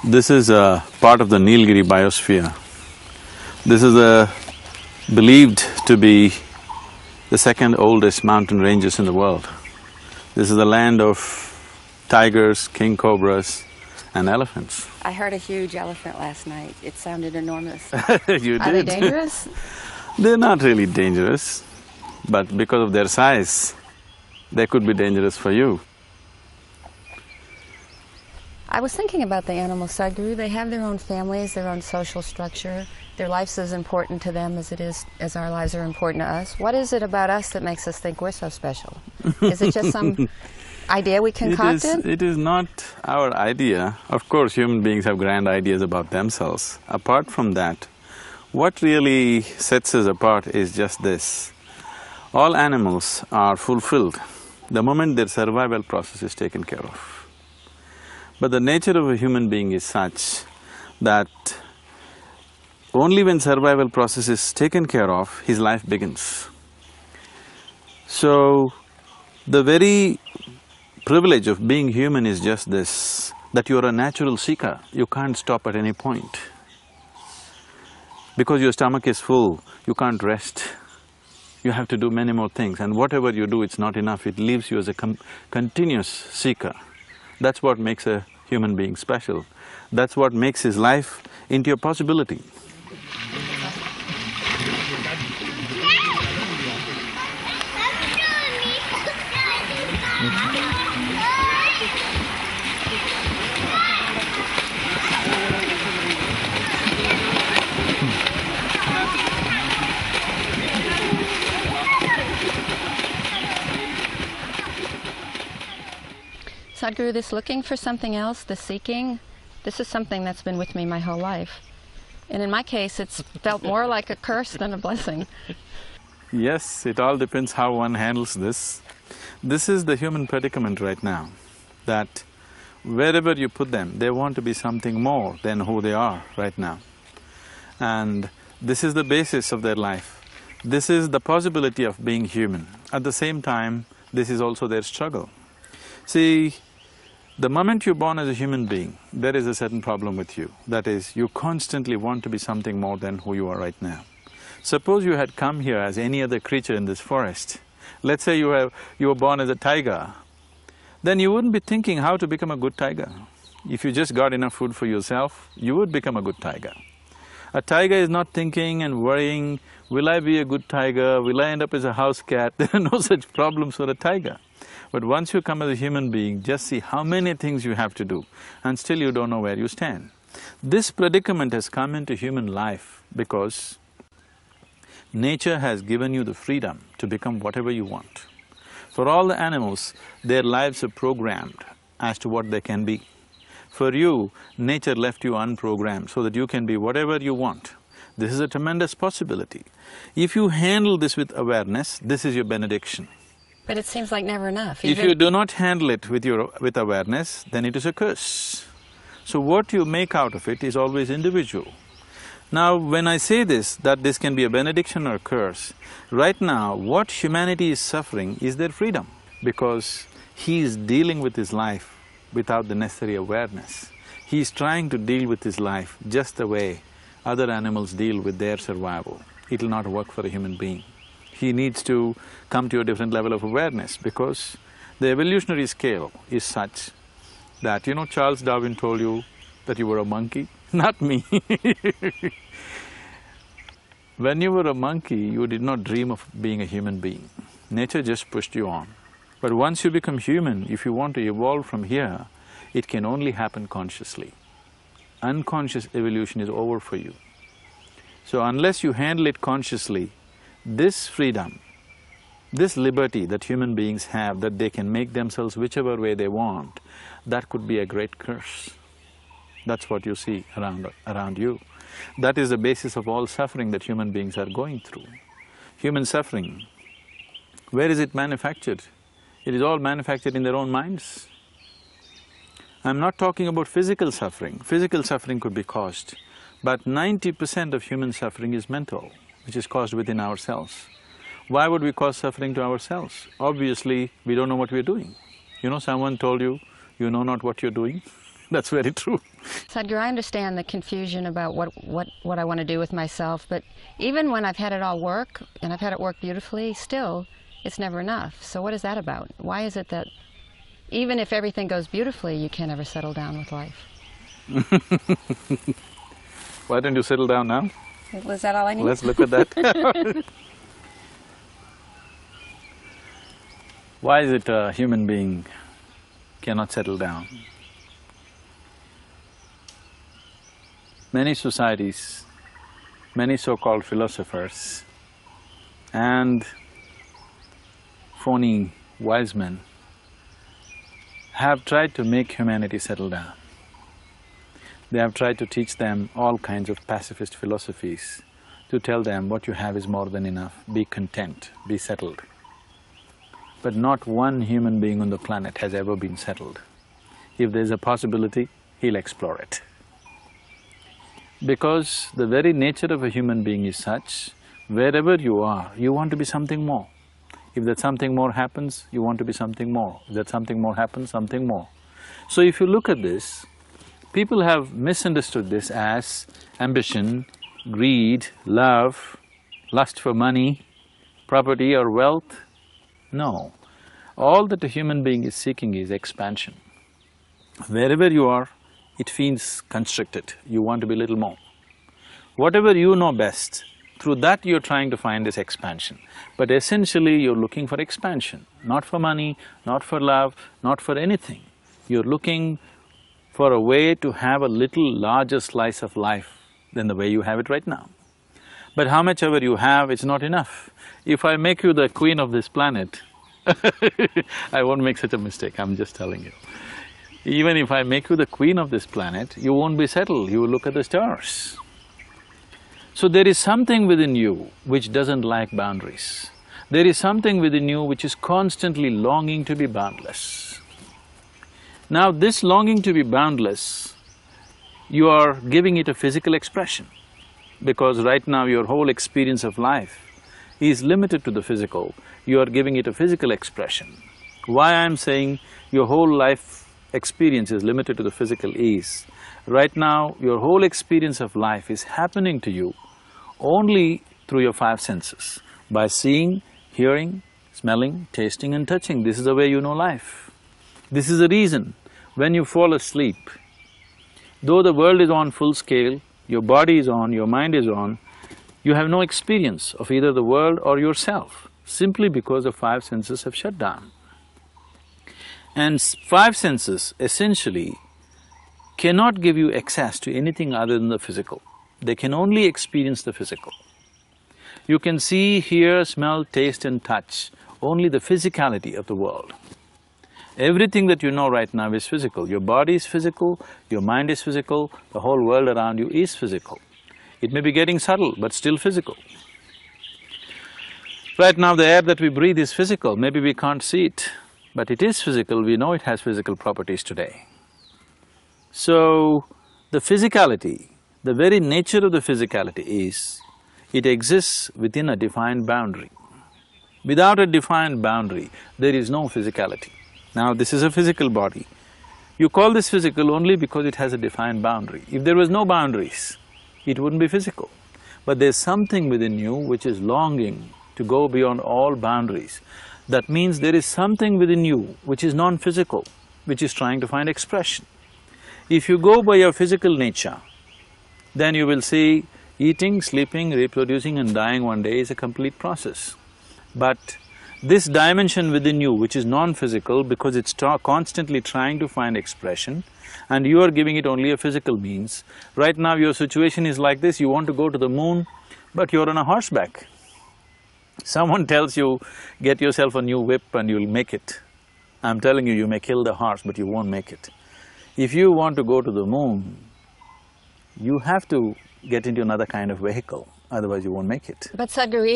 This is a part of the Nilgiri biosphere. This is believed to be the second oldest mountain ranges in the world. This is the land of tigers, king cobras and elephants. I heard a huge elephant last night. It sounded enormous. You did. Are they dangerous? They're not really dangerous, but because of their size, they could be dangerous for you. I was thinking about the animals, Sadhguru. They have their own families, their own social structure. Their life's as important to them as our lives are important to us. What is it about us that makes us think we're so special? Is it just some idea we concocted? It is not our idea. Of course, human beings have grand ideas about themselves. Apart from that, what really sets us apart is just this. All animals are fulfilled the moment their survival process is taken care of. But the nature of a human being is such that only when survival process is taken care of, his life begins. So, the very privilege of being human is just this, that you are a natural seeker, you can't stop at any point. Because your stomach is full, you can't rest. You have to do many more things, and whatever you do, it's not enough, it leaves you as a continuous seeker. That's what makes a human being special. That's what makes his life into a possibility. Sadhguru, this looking for something else, the seeking, this is something that's been with me my whole life. And in my case, it's felt more like a curse than a blessing. Yes, it all depends how one handles this. This is the human predicament right now, that wherever you put them, they want to be something more than who they are right now. And this is the basis of their life. This is the possibility of being human. At the same time, this is also their struggle. See, the moment you're born as a human being, there is a certain problem with you. That is, you constantly want to be something more than who you are right now. Suppose you had come here as any other creature in this forest. Let's say you were born as a tiger, then you wouldn't be thinking how to become a good tiger. If you just got enough food for yourself, you would become a good tiger. A tiger is not thinking and worrying, will I be a good tiger, will I end up as a house cat? There are no such problems for a tiger. But once you come as a human being, just see how many things you have to do, and still you don't know where you stand. This predicament has come into human life because nature has given you the freedom to become whatever you want. For all the animals, their lives are programmed as to what they can be. For you, nature left you unprogrammed so that you can be whatever you want. This is a tremendous possibility. If you handle this with awareness, this is your benediction. But it seems like never enough. If you do not handle it with awareness, then it is a curse. So what you make out of it is always individual. Now, when I say this, that this can be a benediction or a curse, right now, what humanity is suffering is their freedom, because he is dealing with his life without the necessary awareness. He is trying to deal with his life just the way other animals deal with their survival. It will not work for a human being. He needs to come to a different level of awareness, because the evolutionary scale is such that, you know, Charles Darwin told you that you were a monkey, not me. When you were a monkey, you did not dream of being a human being. Nature just pushed you on. But once you become human, if you want to evolve from here, it can only happen consciously. Unconscious evolution is over for you. So unless you handle it consciously, this freedom, this liberty that human beings have, that they can make themselves whichever way they want, that could be a great curse. That's what you see around you. That is the basis of all suffering that human beings are going through. Human suffering, where is it manufactured? It is all manufactured in their own minds. I'm not talking about physical suffering. Physical suffering could be caused, but 90% of human suffering is mental, which is caused within ourselves. Why would we cause suffering to ourselves? Obviously, we don't know what we're doing. You know, someone told you, you know not what you're doing. That's very true. Sadguru, I understand the confusion about what I want to do with myself, but even when I've had it all work, and I've had it work beautifully, still, it's never enough. So what is that about? Why is it that even if everything goes beautifully, you can't ever settle down with life? Why don't you settle down now? Was that all I need? Let's look at that. Why is it a human being cannot settle down? Many societies, many so-called philosophers and phony wise men have tried to make humanity settle down. They have tried to teach them all kinds of pacifist philosophies, to tell them what you have is more than enough, be content, be settled. But not one human being on the planet has ever been settled. If there's a possibility, he'll explore it. Because the very nature of a human being is such, wherever you are, you want to be something more. If that something more happens, you want to be something more. If that something more happens, something more. So if you look at this, people have misunderstood this as ambition, greed, love, lust for money, property or wealth. No. All that a human being is seeking is expansion. Wherever you are, it feels constricted, you want to be a little more. Whatever you know best, through that you're trying to find this expansion. But essentially you're looking for expansion, not for money, not for love, not for anything. You're looking for a way to have a little larger slice of life than the way you have it right now. But how much ever you have, it's not enough. If I make you the queen of this planet, I won't make such a mistake, I'm just telling you. Even if I make you the queen of this planet, you won't be settled, you will look at the stars. So there is something within you which doesn't like boundaries. There is something within you which is constantly longing to be boundless. Now this longing to be boundless, you are giving it a physical expression, because right now your whole experience of life is limited to the physical, you are giving it a physical expression. Why I'm saying your whole life experience is limited to the physical is, right now your whole experience of life is happening to you only through your five senses, by seeing, hearing, smelling, tasting and touching. This is the way you know life. This is the reason when you fall asleep, though the world is on full scale, your body is on, your mind is on, you have no experience of either the world or yourself, simply because the five senses have shut down. And five senses essentially cannot give you access to anything other than the physical. They can only experience the physical. You can see, hear, smell, taste and touch only the physicality of the world. Everything that you know right now is physical. Your body is physical, your mind is physical, the whole world around you is physical. It may be getting subtle, but still physical. Right now the air that we breathe is physical, maybe we can't see it, but it is physical, we know it has physical properties today. So, the physicality, the very nature of the physicality is, it exists within a defined boundary. Without a defined boundary, there is no physicality. Now, this is a physical body. You call this physical only because it has a defined boundary. If there was no boundaries, it wouldn't be physical. But there's something within you which is longing to go beyond all boundaries. That means there is something within you which is non-physical, which is trying to find expression. If you go by your physical nature, then you will see eating, sleeping, reproducing and dying one day is a complete process. But this dimension within you, which is non-physical because it's constantly trying to find expression, and you are giving it only a physical means. Right now your situation is like this, you want to go to the moon, but you're on a horseback. Someone tells you, get yourself a new whip and you'll make it. I'm telling you, you may kill the horse, but you won't make it. If you want to go to the moon, you have to get into another kind of vehicle, otherwise you won't make it. But Sadguru,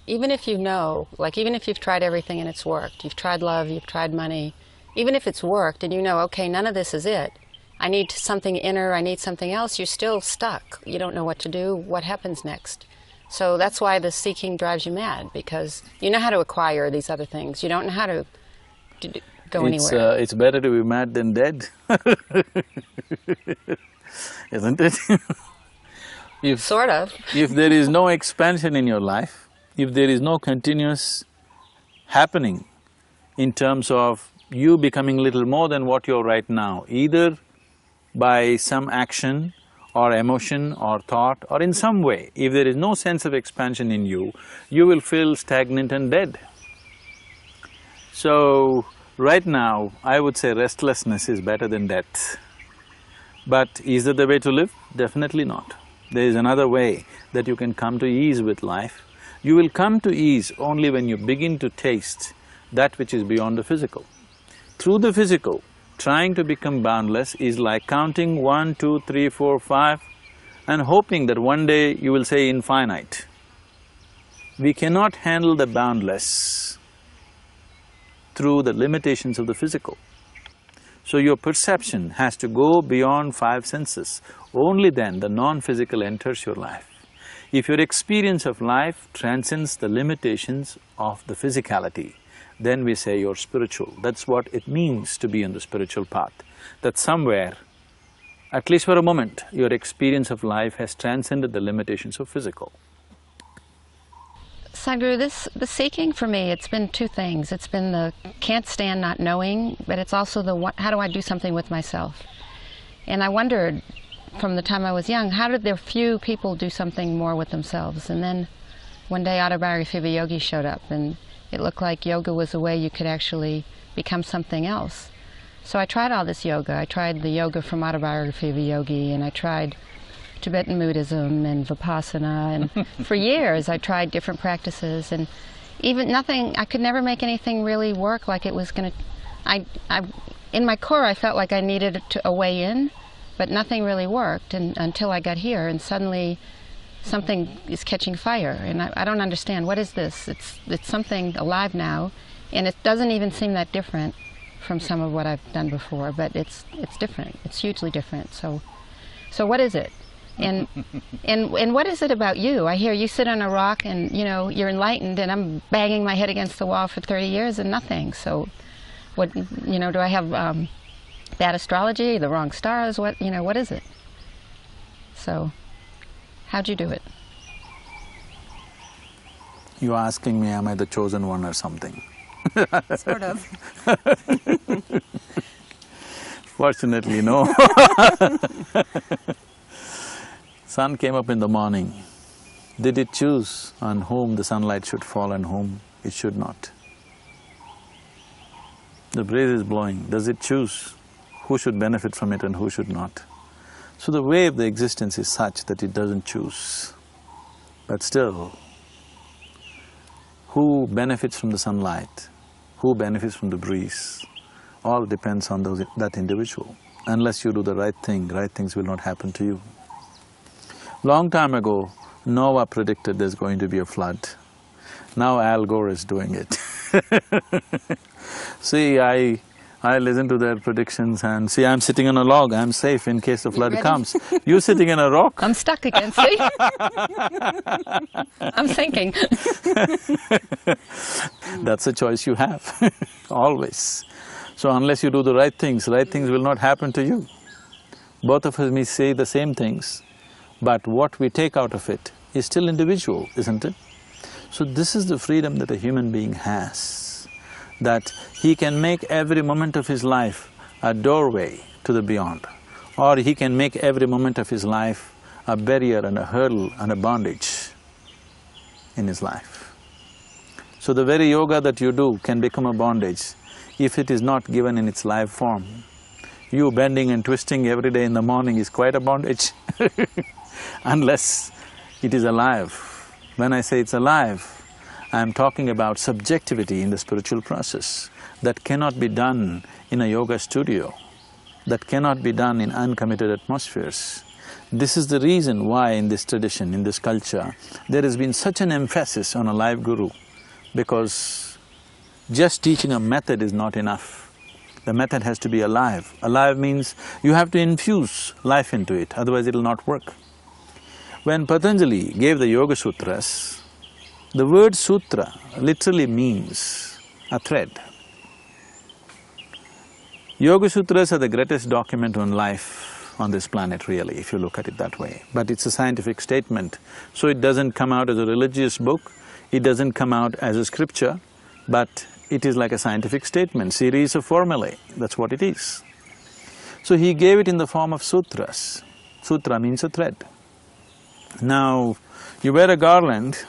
even if you know, like even if you've tried everything and it's worked, you've tried love, you've tried money, even if it's worked and you know, okay, none of this is it, I need something inner, I need something else, you're still stuck. You don't know what to do, what happens next? So that's why the seeking drives you mad, because you know how to acquire these other things. You don't know how to go anywhere. It's better to be mad than dead, isn't it? Sort of. If there is no expansion in your life, if there is no continuous happening in terms of you becoming little more than what you're right now, either by some action or emotion or thought or in some way, if there is no sense of expansion in you, you will feel stagnant and dead. So, right now, I would say restlessness is better than death. But is that the way to live? Definitely not. There is another way that you can come to ease with life. You will come to ease only when you begin to taste that which is beyond the physical. Through the physical, trying to become boundless is like counting 1, 2, 3, 4, 5 and hoping that one day you will say infinite. We cannot handle the boundless through the limitations of the physical. So your perception has to go beyond 5 senses. Only then the non-physical enters your life. If your experience of life transcends the limitations of the physicality, then we say you're spiritual. That's what it means to be on the spiritual path. That somewhere, at least for a moment, your experience of life has transcended the limitations of physical. Sadhguru, the seeking for me, it's been two things. It's been the can't stand not knowing, but it's also the how do I do something with myself? And I wondered from the time I was young, how did there few people do something more with themselves? And then one day Autobiography of a Yogi showed up, and it looked like yoga was a way you could actually become something else. So I tried all this yoga. I tried the yoga from Autobiography of a Yogi, and I tried Tibetan Buddhism and Vipassana, and for years I tried different practices, and even nothing, I could never make anything really work like it was gonna… in my core I felt like I needed a way in, but nothing really worked until I got here, and suddenly something is catching fire, and I don't understand, what is this? It's something alive now, and it doesn't even seem that different from some of what I've done before, but it's different, it's hugely different. So what is it? And what is it about you? I hear you sit on a rock and, you know, you're enlightened, and I'm banging my head against the wall for 30 years and nothing. So what, you know, do I have bad astrology, the wrong stars? What, you know, what is it? So how'd you do it? You're asking me, am I the chosen one or something? Sort of. Fortunately, no. Sun came up in the morning. Did it choose on whom the sunlight should fall and whom it should not? The breeze is blowing. Does it choose who should benefit from it and who should not? So the way of the existence is such that it doesn't choose. But still, who benefits from the sunlight, who benefits from the breeze, all depends on that individual. Unless you do the right thing, right things will not happen to you. Long time ago, Noah predicted there's going to be a flood. Now Al Gore is doing it. See, I listen to their predictions and see, I'm sitting on a log, I'm safe in case the flood comes. You're sitting in a rock. I'm stuck again, see? I'm sinking. That's a choice you have, always. So unless you do the right things will not happen to you. Both of us may say the same things, but what we take out of it is still individual, isn't it? So this is the freedom that a human being has, that he can make every moment of his life a doorway to the beyond, or he can make every moment of his life a barrier and a hurdle and a bondage in his life. So the very yoga that you do can become a bondage if it is not given in its live form. You bending and twisting every day in the morning is quite a bondage unless it is alive. When I say it's alive, I'm talking about subjectivity in the spiritual process that cannot be done in a yoga studio, that cannot be done in uncommitted atmospheres. This is the reason why in this tradition, in this culture, there has been such an emphasis on a live guru, because just teaching a method is not enough. The method has to be alive. Alive means you have to infuse life into it, otherwise it'll not work. When Patanjali gave the Yoga Sutras, the word sutra literally means a thread. Yoga Sutras are the greatest document on life on this planet really, if you look at it that way. But it's a scientific statement, so it doesn't come out as a religious book, it doesn't come out as a scripture, but it is like a scientific statement, series of formulae, that's what it is. So he gave it in the form of sutras. Sutra means a thread. Now, you wear a garland,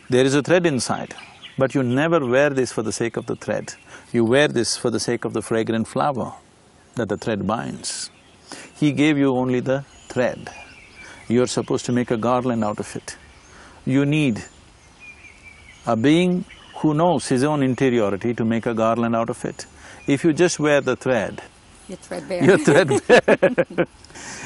there is a thread inside, but you never wear this for the sake of the thread. You wear this for the sake of the fragrant flower that the thread binds. He gave you only the thread. You're supposed to make a garland out of it. You need a being who knows his own interiority to make a garland out of it. If you just wear the thread, you're threadbare. You're threadbare.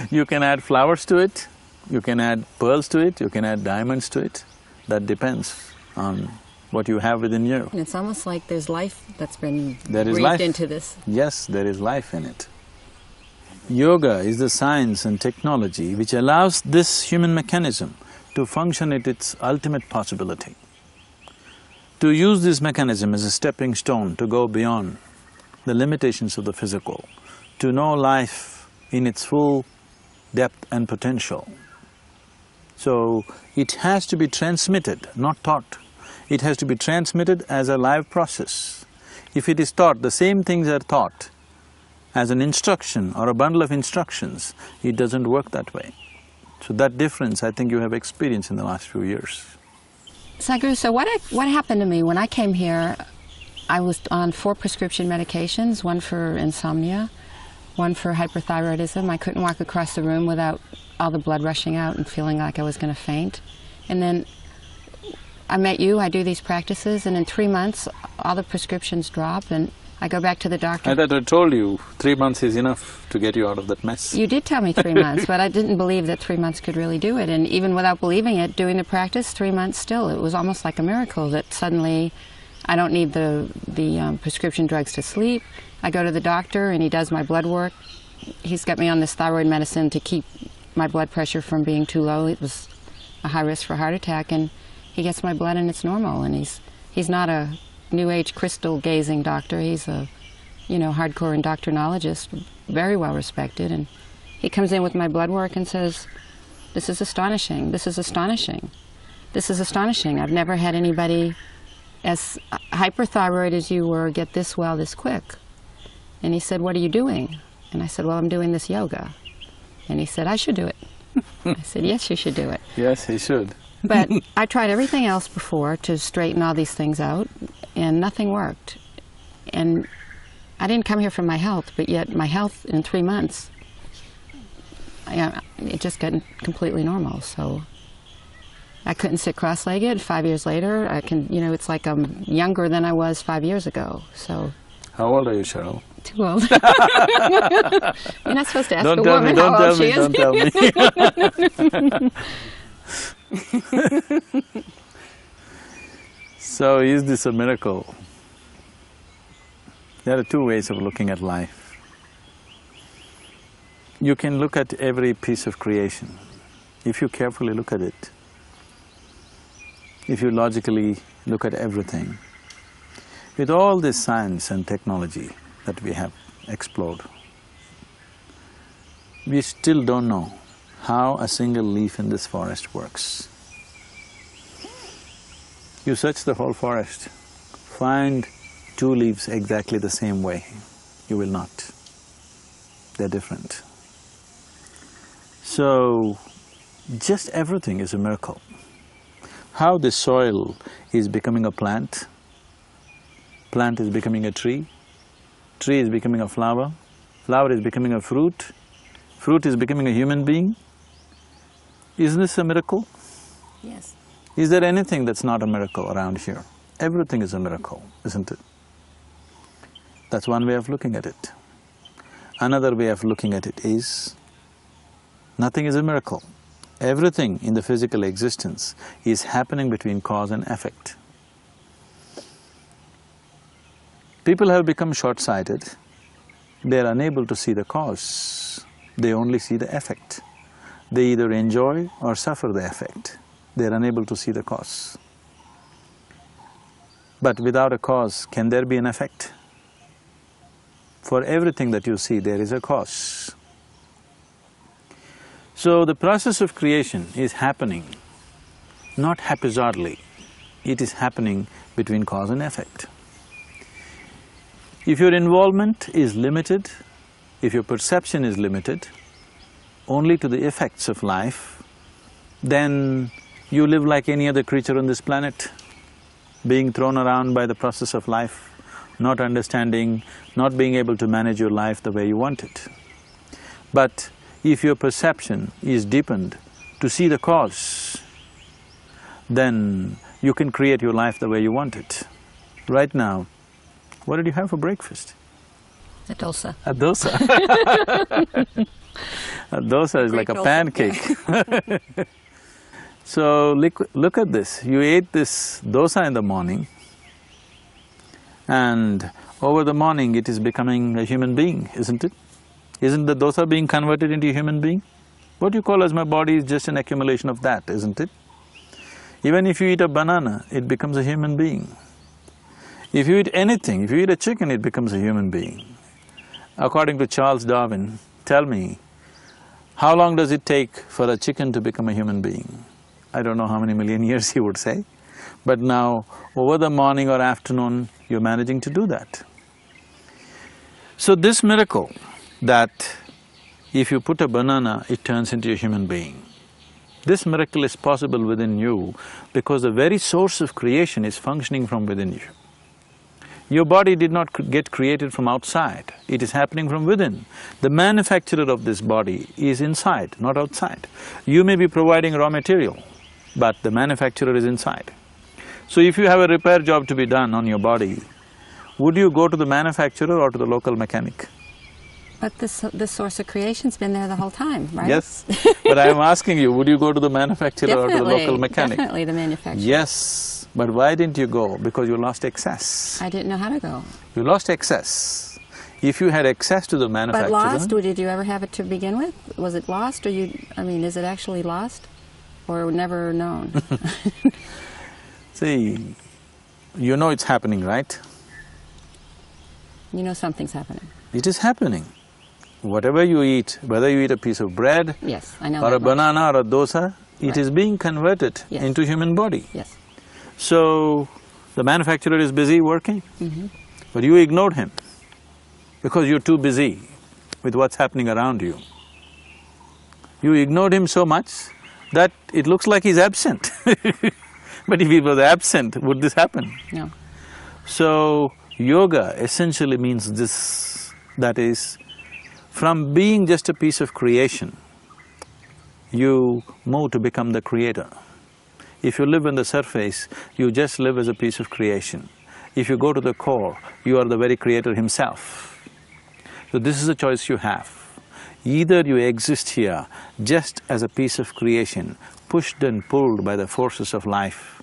You can add flowers to it, you can add pearls to it, you can add diamonds to it. That depends on what you have within you. And it's almost like there's life that's been breathed life into this. Yes, there is life in it. Yoga is the science and technology which allows this human mechanism to function at its ultimate possibility. To use this mechanism as a stepping stone to go beyond the limitations of the physical, to know life in its full depth and potential. So, it has to be transmitted, not taught. It has to be transmitted as a live process. If it is taught, the same things are taught as an instruction or a bundle of instructions, it doesn't work that way. So that difference I think you have experienced in the last few years. Sadguru, so what happened to me when I came here, I was on 4 prescription medications, 1 for insomnia, 1 for hyperthyroidism. I couldn't walk across the room without all the blood rushing out and feeling like I was going to faint. And then I met you, I do these practices, and in 3 months, all the prescriptions drop, and I go back to the doctor. I thought I told you 3 months is enough to get you out of that mess. You did tell me 3 months, but I didn't believe that 3 months could really do it. And even without believing it, doing the practice, 3 months still, it was almost like a miracle that suddenly I don't need the prescription drugs to sleep. I go to the doctor and he does my blood work. He's got me on this thyroid medicine to keep my blood pressure from being too low. It was a high risk for heart attack, and he gets my blood and it's normal. And he's not a New Age crystal gazing doctor. He's a, hardcore endocrinologist, very well respected. And he comes in with my blood work and says, "This is astonishing. This is astonishing. This is astonishing. I've never had anybody as hyperthyroid as you were get this well this quick." And he said, "What are you doing?" And I said, "Well, I'm doing this yoga." And he said, "I should do it." I said, "Yes, you should do it." Yes, he should. But I tried everything else before to straighten all these things out, and nothing worked. And I didn't come here for my health, but yet my health in 3 months, it just got completely normal. So I couldn't sit cross-legged. 5 years later, I can, it's like I'm younger than I was 5 years ago. So. How old are you, Cheryl? Too old. You're not supposed to ask a woman how old she is. Don't tell me. So, is this a miracle? There are 2 ways of looking at life. You can look at every piece of creation. If you carefully look at it, if you logically look at everything, with all this science and technology that we have explored, we still don't know how a single leaf in this forest works. You search the whole forest, find 2 leaves exactly the same way. You will not. They're different. So, just everything is a miracle. How the soil is becoming a plant, plant is becoming a tree is becoming a flower, flower is becoming a fruit, fruit is becoming a human being. Isn't this a miracle? Yes. Is there anything that's not a miracle around here? Everything is a miracle, isn't it? That's one way of looking at it. Another way of looking at it is, nothing is a miracle. Everything in the physical existence is happening between cause and effect. People have become short-sighted. They are unable to see the cause. They only see the effect. They either enjoy or suffer the effect. They are unable to see the cause. But without a cause, can there be an effect? For everything that you see, there is a cause. So the process of creation is happening not haphazardly, it is happening between cause and effect. If your involvement is limited, if your perception is limited only to the effects of life, then you live like any other creature on this planet, being thrown around by the process of life, not understanding, not being able to manage your life the way you want it. But if your perception is deepened to see the cause, then you can create your life the way you want it. Right now, what did you have for breakfast? A dosa. A dosa. A dosa is like a pancake. Yeah. So look at this, you ate this dosa in the morning and over the morning it is becoming a human being, isn't it? Isn't the dosa being converted into a human being? What you call as my body is just an accumulation of that, isn't it? Even if you eat a banana, it becomes a human being. If you eat anything, if you eat a chicken, it becomes a human being. According to Charles Darwin, tell me, how long does it take for a chicken to become a human being? I don't know how many million years he would say, but now over the morning or afternoon, you're managing to do that. So this miracle that if you put a banana, it turns into a human being, this miracle is possible within you because the very source of creation is functioning from within you. Your body did not get created from outside, it is happening from within. The manufacturer of this body is inside, not outside. You may be providing raw material, but the manufacturer is inside. So if you have a repair job to be done on your body, would you go to the manufacturer or to the local mechanic? But this source of creation's been there the whole time, right? Yes, but I'm asking you, would you go to the manufacturer or to the local mechanic? Definitely the manufacturer. Yes, but why didn't you go? Because you lost access. I didn't know how to go. You lost access. If you had access to the manufacturer… But lost? Did you ever have it to begin with? Was it lost or is it actually lost? Or never known? See, you know it's happening, right? You know something's happening. It is happening. Whatever you eat, whether you eat a piece of bread… Yes, I know or a banana or a dosa, it is being converted into human body. Yes. So, the manufacturer is busy working, but you ignored him because you're too busy with what's happening around you. You ignored him so much that it looks like he's absent. But if he was absent, would this happen? No. So, yoga essentially means this, that is, from being just a piece of creation, you move to become the creator. If you live on the surface, you just live as a piece of creation. If you go to the core, you are the very creator himself. So this is the choice you have. Either you exist here just as a piece of creation, pushed and pulled by the forces of life,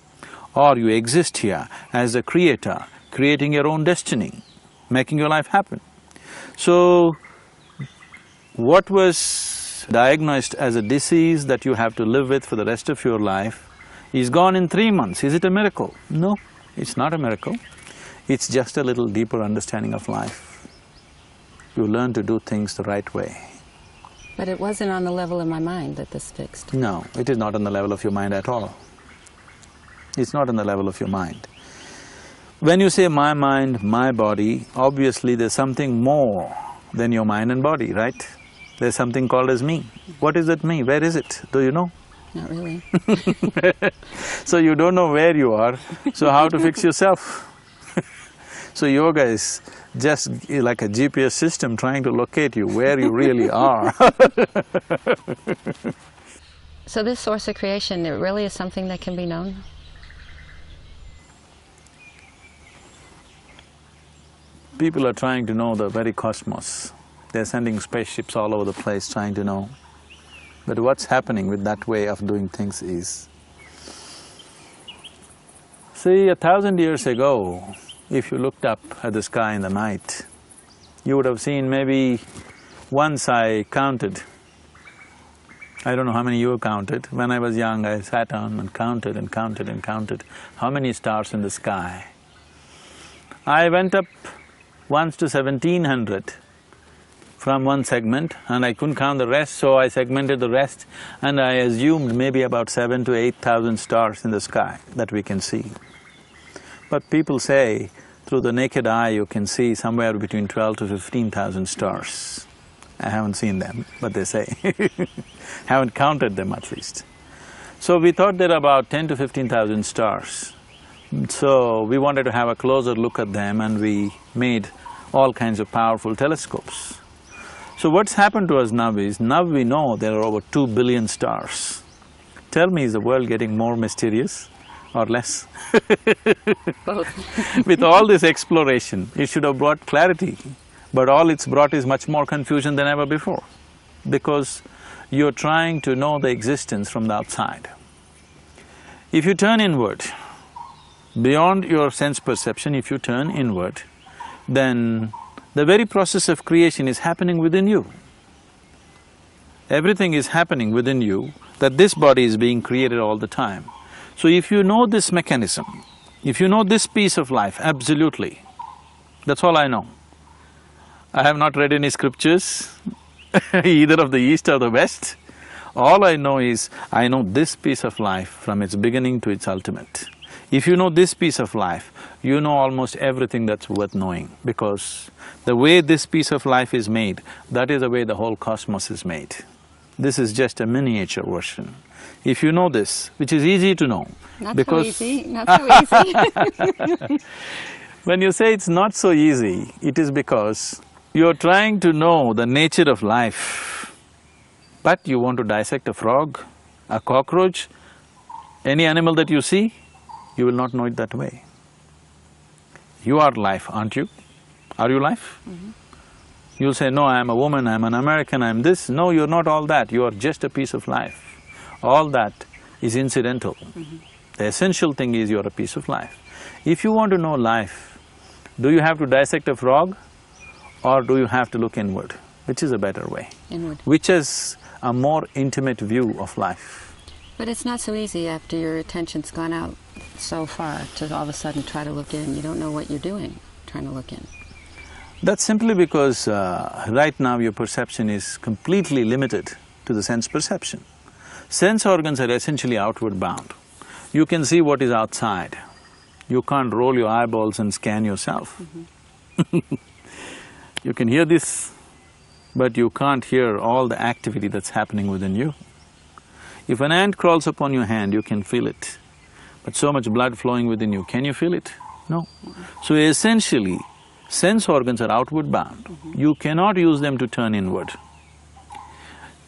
or you exist here as a creator, creating your own destiny, making your life happen. So, what was diagnosed as a disease that you have to live with for the rest of your life is gone in 3 months. Is it a miracle? No, it's not a miracle. It's just a little deeper understanding of life. You learn to do things the right way. But it wasn't on the level of my mind that this fixed. No, it is not on the level of your mind at all. It's not on the level of your mind. When you say my mind, my body, obviously there's something more than your mind and body, right? There's something called as me. What is that me? Where is it? Do you know? Not really. So you don't know where you are, so how to fix yourself? So yoga is just like a GPS system trying to locate you where you really are. So this source of creation, it really is something that can be known? People are trying to know the very cosmos. They're sending spaceships all over the place trying to know. But what's happening with that way of doing things is… See, 1,000 years ago, if you looked up at the sky in the night, you would have seen maybe… once I counted, I don't know how many you counted. When I was young, I sat down and counted and counted and counted how many stars in the sky. I went up once to 1700 from one segment, and I couldn't count the rest, so I segmented the rest, and I assumed maybe about 7,000 to 8,000 stars in the sky that we can see. But people say through the naked eye you can see somewhere between 12,000 to 15,000 stars. I haven't seen them, but they say haven't counted them at least. So we thought there are about 10,000 to 15,000 stars. So we wanted to have a closer look at them, and we made all kinds of powerful telescopes. So what's happened to us now is, now we know there are over 2 billion stars. Tell me, is the world getting more mysterious or less? Both. With all this exploration, it should have brought clarity, but all it's brought is much more confusion than ever before, because you're trying to know the existence from the outside. If you turn inward, beyond your sense perception, if you turn inward, then the very process of creation is happening within you. Everything is happening within you, that this body is being created all the time. So if you know this mechanism, if you know this piece of life absolutely, that's all I know. I have not read any scriptures either of the East or the West. All I know is, I know this piece of life from its beginning to its ultimate. If you know this piece of life, you know almost everything that's worth knowing, because the way this piece of life is made, that is the way the whole cosmos is made. This is just a miniature version. If you know this, which is easy to know, Not because… so easy, not so easy. When you say it's not so easy, it is because you're trying to know the nature of life, but you want to dissect a frog, a cockroach, any animal that you see, you will not know it that way. You are life, aren't you? Are you life? You'll say, no, I'm a woman, I'm an American, I'm this. No, you're not all that, you are just a piece of life. All that is incidental. The essential thing is you're a piece of life. If you want to know life, do you have to dissect a frog, or do you have to look inward? Which is a better way? Inward. Which is a more intimate view of life. But it's not so easy after your attention's gone out so far to all of a sudden try to look in. You don't know what you're doing trying to look in. That's simply because right now your perception is completely limited to the sense perception. Sense organs are essentially outward bound. You can see what is outside. You can't roll your eyeballs and scan yourself. You can hear this, but you can't hear all the activity that's happening within you. If an ant crawls upon your hand, you can feel it, but so much blood flowing within you, can you feel it? No. So essentially, sense organs are outward bound. You cannot use them to turn inward.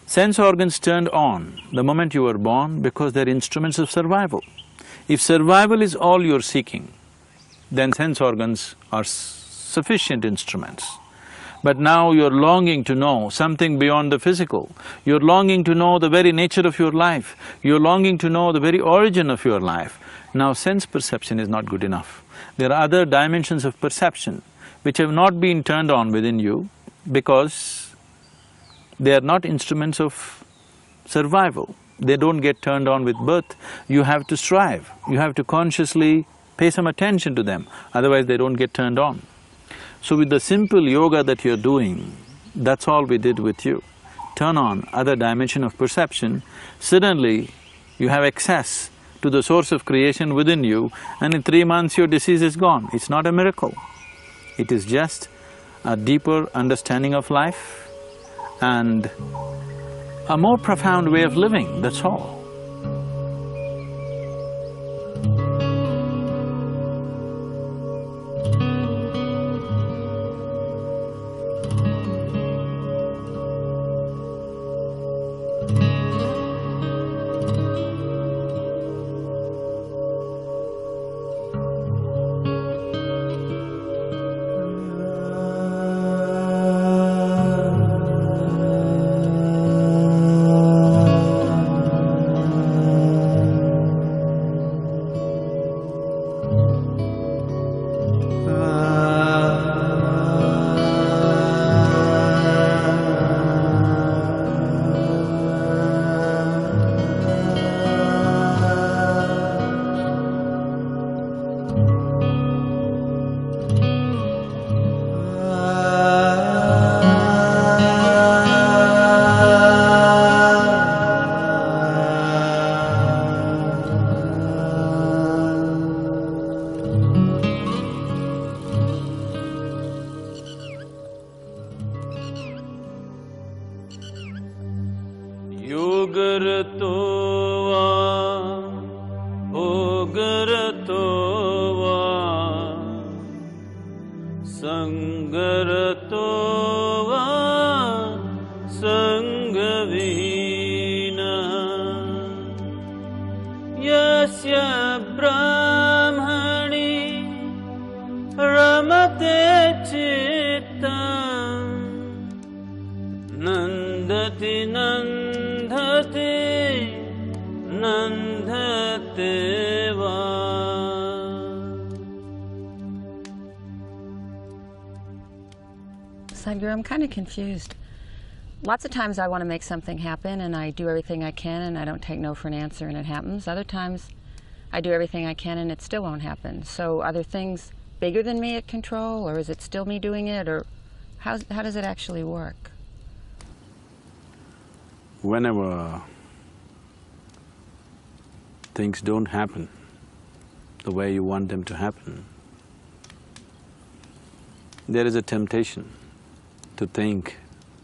Sense organs turned on the moment you were born because they're instruments of survival. If survival is all you're seeking, then sense organs are sufficient instruments. But now you're longing to know something beyond the physical. You're longing to know the very nature of your life. You're longing to know the very origin of your life. Now sense perception is not good enough. There are other dimensions of perception which have not been turned on within you because they are not instruments of survival. They don't get turned on with birth. You have to strive. You have to consciously pay some attention to them, otherwise they don't get turned on. So with the simple yoga that you're doing, that's all we did with you. Turn on other dimension of perception, suddenly you have access to the source of creation within you, and in 3 months your disease is gone. It's not a miracle. It is just a deeper understanding of life and a more profound way of living, that's all. Sangarato va sangavina yasya brahmani ramate chitta nandati nandati nandate va. Sadhguru, I'm kind of confused. Lots of times I want to make something happen and I do everything I can and I don't take no for an answer and it happens. Other times I do everything I can and it still won't happen. So are there things bigger than me at control, or is it still me doing it, or how does it actually work? Whenever things don't happen the way you want them to happen, there is a temptation to think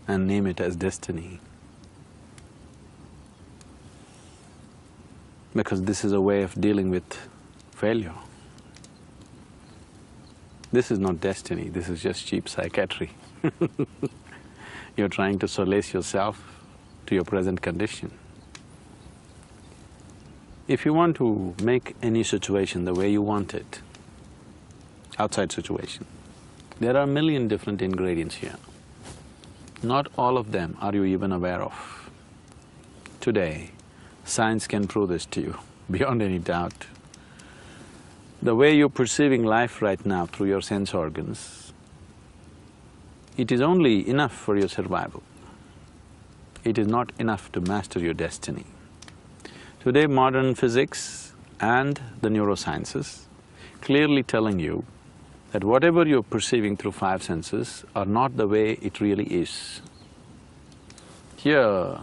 and name it as destiny. Because this is a way of dealing with failure. This is not destiny, this is just cheap psychiatry. You're trying to solace yourself to your present condition. If you want to make any situation the way you want it, outside situation, there are a million different ingredients here. Not all of them are you even aware of. Today, science can prove this to you, beyond any doubt. The way you're perceiving life right now through your sense organs, it is only enough for your survival. It is not enough to master your destiny. Today, modern physics and the neurosciences clearly telling you that whatever you're perceiving through five senses are not the way it really is. Here,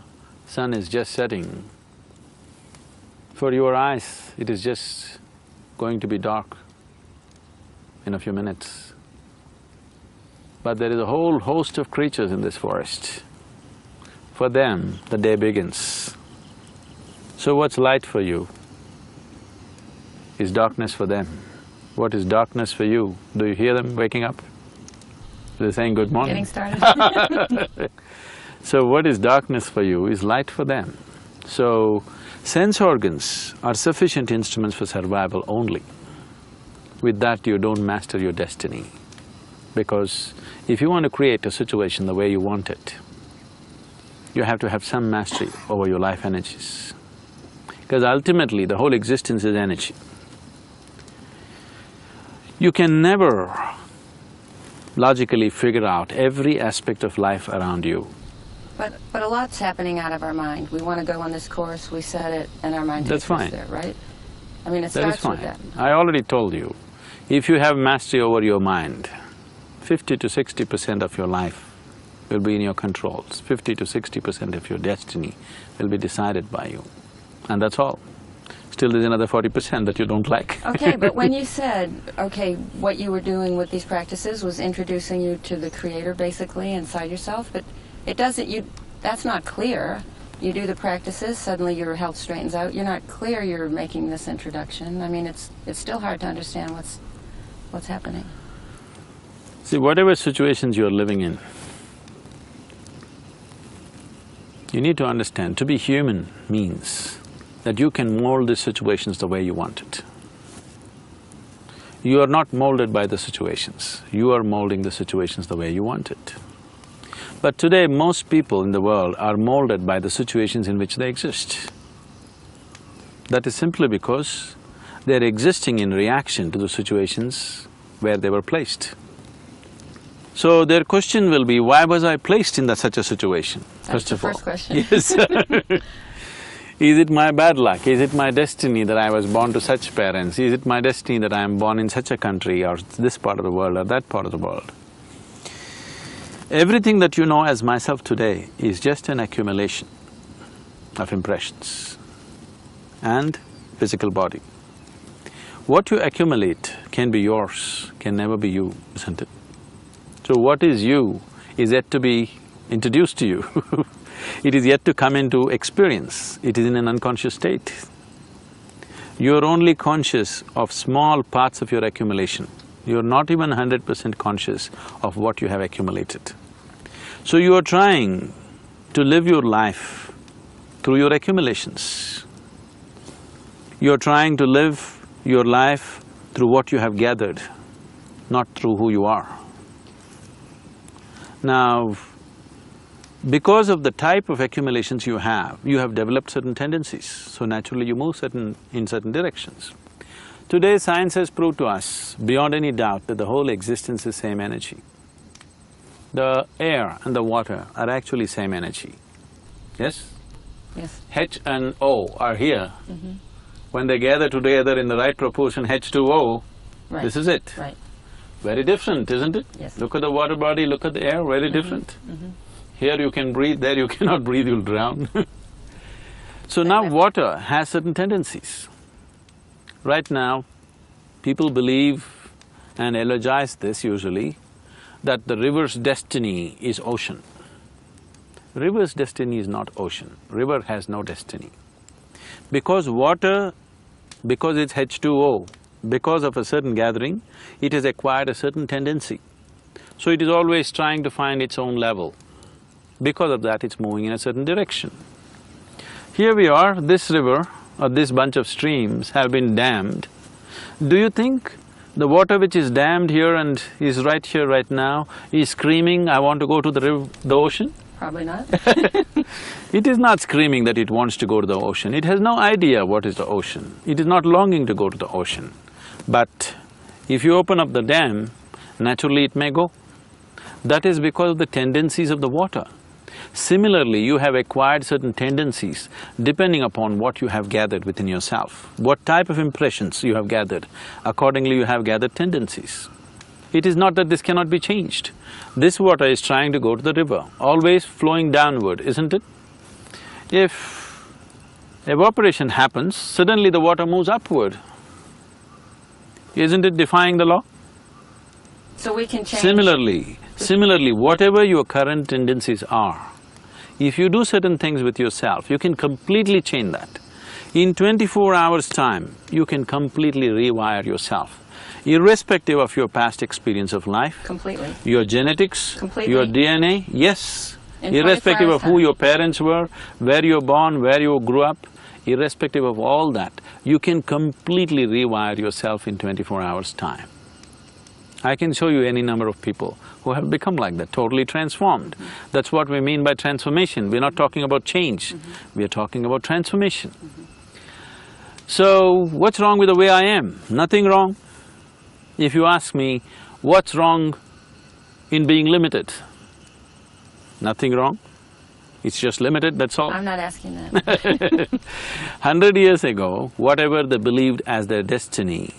sun is just setting. For your eyes, it is just going to be dark in a few minutes. But there is a whole host of creatures in this forest. For them, the day begins. So what's light for you is darkness for them. What is darkness for you? Do you hear them waking up? They're saying good morning. Getting started. So what is darkness for you is light for them. So sense organs are sufficient instruments for survival only. With that you don't master your destiny. Because if you want to create a situation the way you want it, you have to have some mastery over your life energies. Because ultimately the whole existence is energy. You can never logically figure out every aspect of life around you. But a lot's happening out of our mind. We want to go on this course, we set it, and our mind takes us there, right? I mean, it starts with that. I already told you, if you have mastery over your mind, 50 to 60% of your life will be in your controls. 50 to 60% of your destiny will be decided by you. And that's all. Still there's another 40% that you don't like. Okay, but when you said, okay, what you were doing with these practices was introducing you to the Creator basically inside yourself, but it doesn't… that's not clear. You do the practices, suddenly your health straightens out, you're not clear you're making this introduction. I mean, it's still hard to understand what's happening. See, whatever situations you're living in, you need to understand, to be human means that you can mold the situations the way you want it. You are not molded by the situations, you are molding the situations the way you want it. But today, most people in the world are molded by the situations in which they exist. That is simply because they're existing in reaction to the situations where they were placed. So their question will be, why was I placed in such a situation? That's the first question. Yes. Is it my bad luck? Is it my destiny that I was born to such parents? Is it my destiny that I am born in such a country or this part of the world or that part of the world? Everything that you know as myself today is just an accumulation of impressions and physical body. What you accumulate can be yours, can never be you, isn't it? So what is you is yet to be introduced to you. It is yet to come into experience, it is in an unconscious state. You're only conscious of small parts of your accumulation. You're not even 100% conscious of what you have accumulated. So you are trying to live your life through your accumulations. You're trying to live your life through what you have gathered, not through who you are. Now, because of the type of accumulations you have developed certain tendencies, so naturally you move in certain directions. Today science has proved to us, beyond any doubt, that the whole existence is same energy. The air and the water are actually same energy. Yes? Yes. H and O are here. When they gather together in the right proportion, H2O, Right. this is it. Right. Very different, isn't it? Yes. Look at the water body, look at the air, very different. Here you can breathe, there you cannot breathe, you'll drown. So now water has certain tendencies. Right now, people believe and eulogize this usually, that the river's destiny is ocean. River's destiny is not ocean. River has no destiny. Because water, because it's H2O, because of a certain gathering, it has acquired a certain tendency. So it is always trying to find its own level. Because of that, it's moving in a certain direction. Here we are, this river or this bunch of streams have been dammed. Do you think the water which is dammed here and is right here right now is screaming, I want to go to the ocean? Probably not. It is not screaming that it wants to go to the ocean. It has no idea what is the ocean. It is not longing to go to the ocean. But if you open up the dam, naturally it may go. That is because of the tendencies of the water. Similarly, you have acquired certain tendencies depending upon what you have gathered within yourself, what type of impressions you have gathered. Accordingly, you have gathered tendencies. It is not that this cannot be changed. This water is trying to go to the river, always flowing downward, isn't it? If evaporation happens, suddenly the water moves upward. Isn't it defying the law? So we can change… Similarly, whatever your current tendencies are, if you do certain things with yourself, you can completely change that. In 24 hours' time, you can completely rewire yourself, irrespective of your past experience of life. Completely. Your genetics, Completely. your DNA, yes. In Irrespective 24 of who hours' your parents were, where you were born, where you grew up, irrespective of all that, you can completely rewire yourself in 24 hours' time. I can show you any number of people who have become like that, totally transformed. That's what we mean by transformation. We're not talking about change, we are talking about transformation. So, what's wrong with the way I am? Nothing wrong. If you ask me, what's wrong in being limited? Nothing wrong. It's just limited, that's all. I'm not asking that. 100 years ago, whatever they believed as their destiny,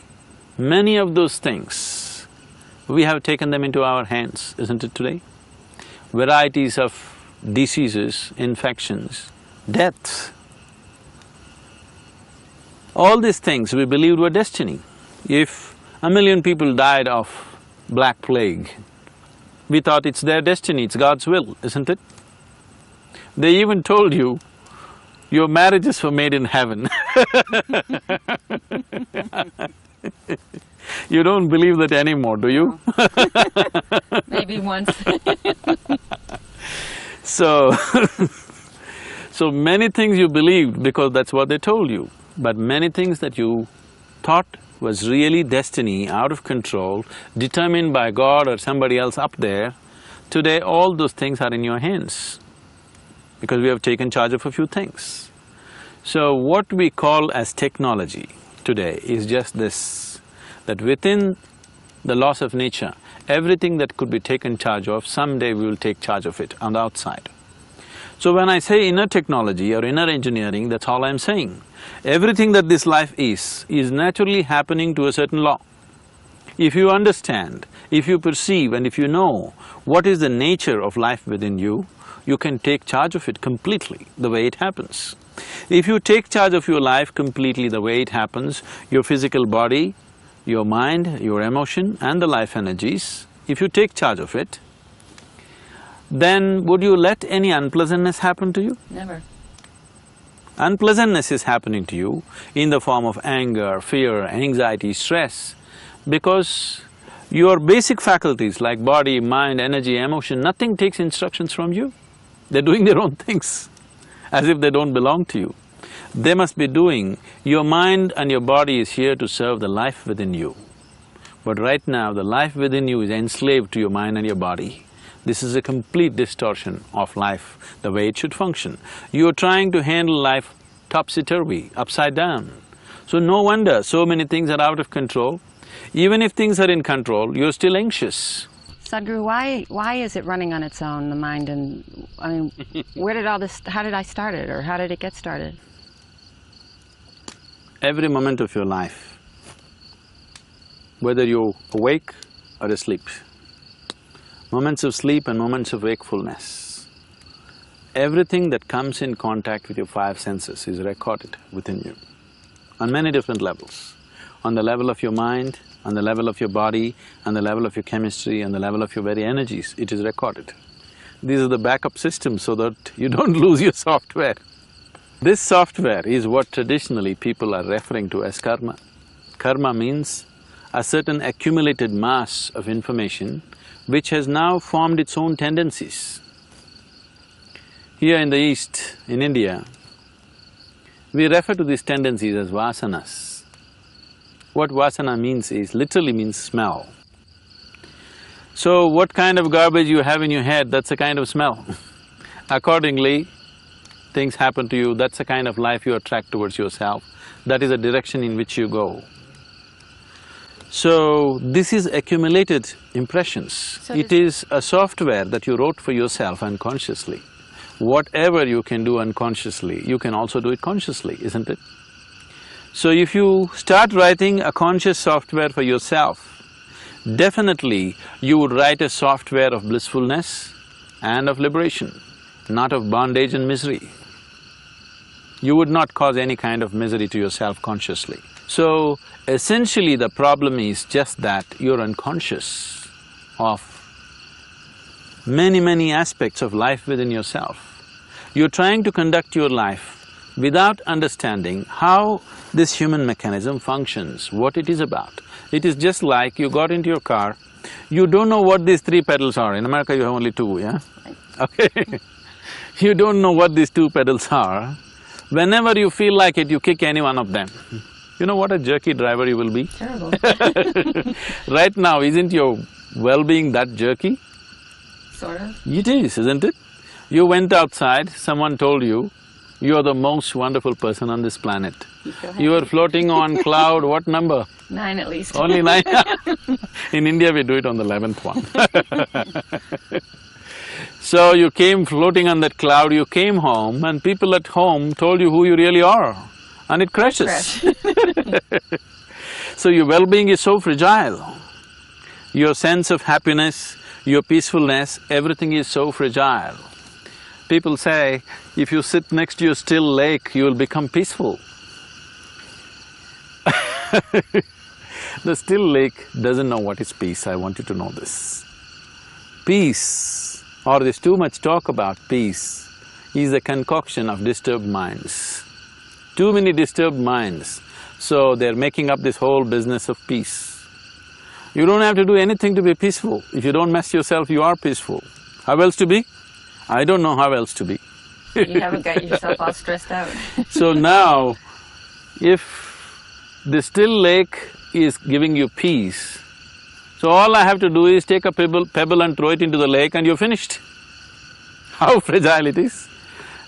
many of those things, we have taken them into our hands, isn't it today? Varieties of diseases, infections, deaths. All these things we believed were destiny. If 1 million people died of Black Plague, we thought it's their destiny, it's God's will, isn't it? They even told you, your marriages were made in heaven. You don't believe that anymore, do you? Maybe once. So, so many things you believed because that's what they told you, but many things that you thought was really destiny, out of control, determined by God or somebody else up there, today all those things are in your hands because we have taken charge of a few things. So what we call as technology today is just this, that within the laws of nature, everything that could be taken charge of, someday we will take charge of it on the outside. So when I say inner technology or inner engineering, that's all I'm saying. Everything that this life is naturally happening to a certain law. If you understand, if you perceive and if you know what is the nature of life within you, you can take charge of it completely the way it happens. If you take charge of your life completely the way it happens, your physical body, your mind, your emotion and the life energies, if you take charge of it, then would you let any unpleasantness happen to you? Never. Unpleasantness is happening to you in the form of anger, fear, anxiety, stress, because Your basic faculties like body, mind, energy, emotion, nothing takes instructions from you. They're doing their own things, as if they don't belong to you. They must be doing… Your mind and your body is here to serve the life within you. But right now, the life within you is enslaved to your mind and your body. This is a complete distortion of life, the way it should function. You're trying to handle life topsy-turvy, upside down. So no wonder so many things are out of control. Even if things are in control, you're still anxious. Sadhguru, why is it running on its own, the mind? And I mean, where did all this… how did I start it, or how did it get started? Every moment of your life, whether you're awake or asleep, moments of sleep and moments of wakefulness, everything that comes in contact with your five senses is recorded within you on many different levels. On the level of your mind, on the level of your body, on the level of your chemistry, on the level of your very energies, it is recorded. These are the backup systems so that you don't lose your software. This software is what traditionally people are referring to as karma. Karma means a certain accumulated mass of information which has now formed its own tendencies. Here in the East, in India, we refer to these tendencies as vasanas. What vasana means is… literally means smell. So what kind of garbage you have in your head, that's the kind of smell. Accordingly, things happen to you, that's the kind of life you attract towards yourself, that is the direction in which you go. So, this is accumulated impressions. So it is a software that you wrote for yourself unconsciously. Whatever you can do unconsciously, you can also do it consciously, isn't it? So if you start writing a conscious software for yourself, definitely you would write a software of blissfulness and of liberation, not of bondage and misery. You would not cause any kind of misery to yourself consciously. So, essentially the problem is just that you're unconscious of many aspects of life within yourself. You're trying to conduct your life without understanding how this human mechanism functions, what it is about. It is just like you got into your car, you don't know what these three pedals are. In America you have only two, yeah? Okay. You don't know what these two pedals are. Whenever you feel like it, you kick any one of them. You know what a jerky driver you will be? Terrible. Right now, isn't your well-being that jerky? Sort of. It is, isn't it? You went outside, someone told you, you are the most wonderful person on this planet. You are floating on cloud, what number? 9 at least. Only 9? In India we do it on the 11th one. So you came floating on that cloud, you came home and people at home told you who you really are, and it crashes. So your well-being is so fragile. Your sense of happiness, your peacefulness, everything is so fragile. People say, if you sit next to a still lake, you will become peaceful. The still lake doesn't know what is peace, I want you to know this. Peace, or there's too much talk about peace, is a concoction of disturbed minds. Too many disturbed minds, so they're making up this whole business of peace. You don't have to do anything to be peaceful. If you don't mess yourself, you are peaceful. How else to be? I don't know how else to be. You haven't got yourself all stressed out. So now, if the still lake is giving you peace, so all I have to do is take a pebble and throw it into the lake and you're finished. How fragile it is.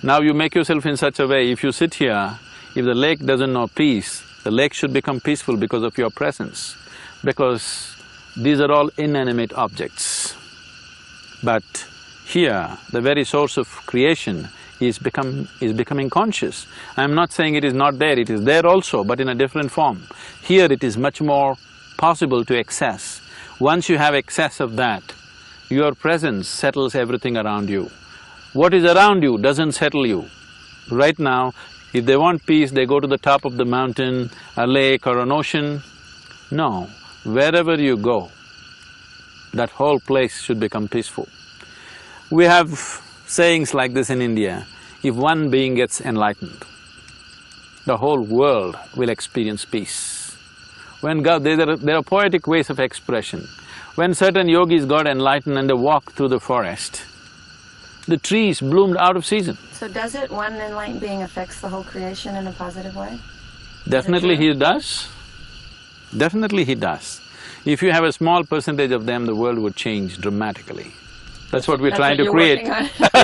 Now you make yourself in such a way, if you sit here, if the lake doesn't know peace, the lake should become peaceful because of your presence, because these are all inanimate objects. But here, the very source of creation is becoming conscious. I'm not saying it is not there, it is there also, but in a different form. Here it is much more possible to access. Once you have access of that, your presence settles everything around you. What is around you doesn't settle you. Right now, if they want peace, they go to the top of the mountain, a lake or an ocean. No, wherever you go, that whole place should become peaceful. We have sayings like this in India, if one being gets enlightened, the whole world will experience peace. When there are poetic ways of expression. When certain yogis got enlightened and they walked through the forest, the trees bloomed out of season. So does it, one enlightened being affects the whole creation in a positive way? Definitely he does. Definitely he does. If you have a small percentage of them, the world would change dramatically. That's what we're trying to create.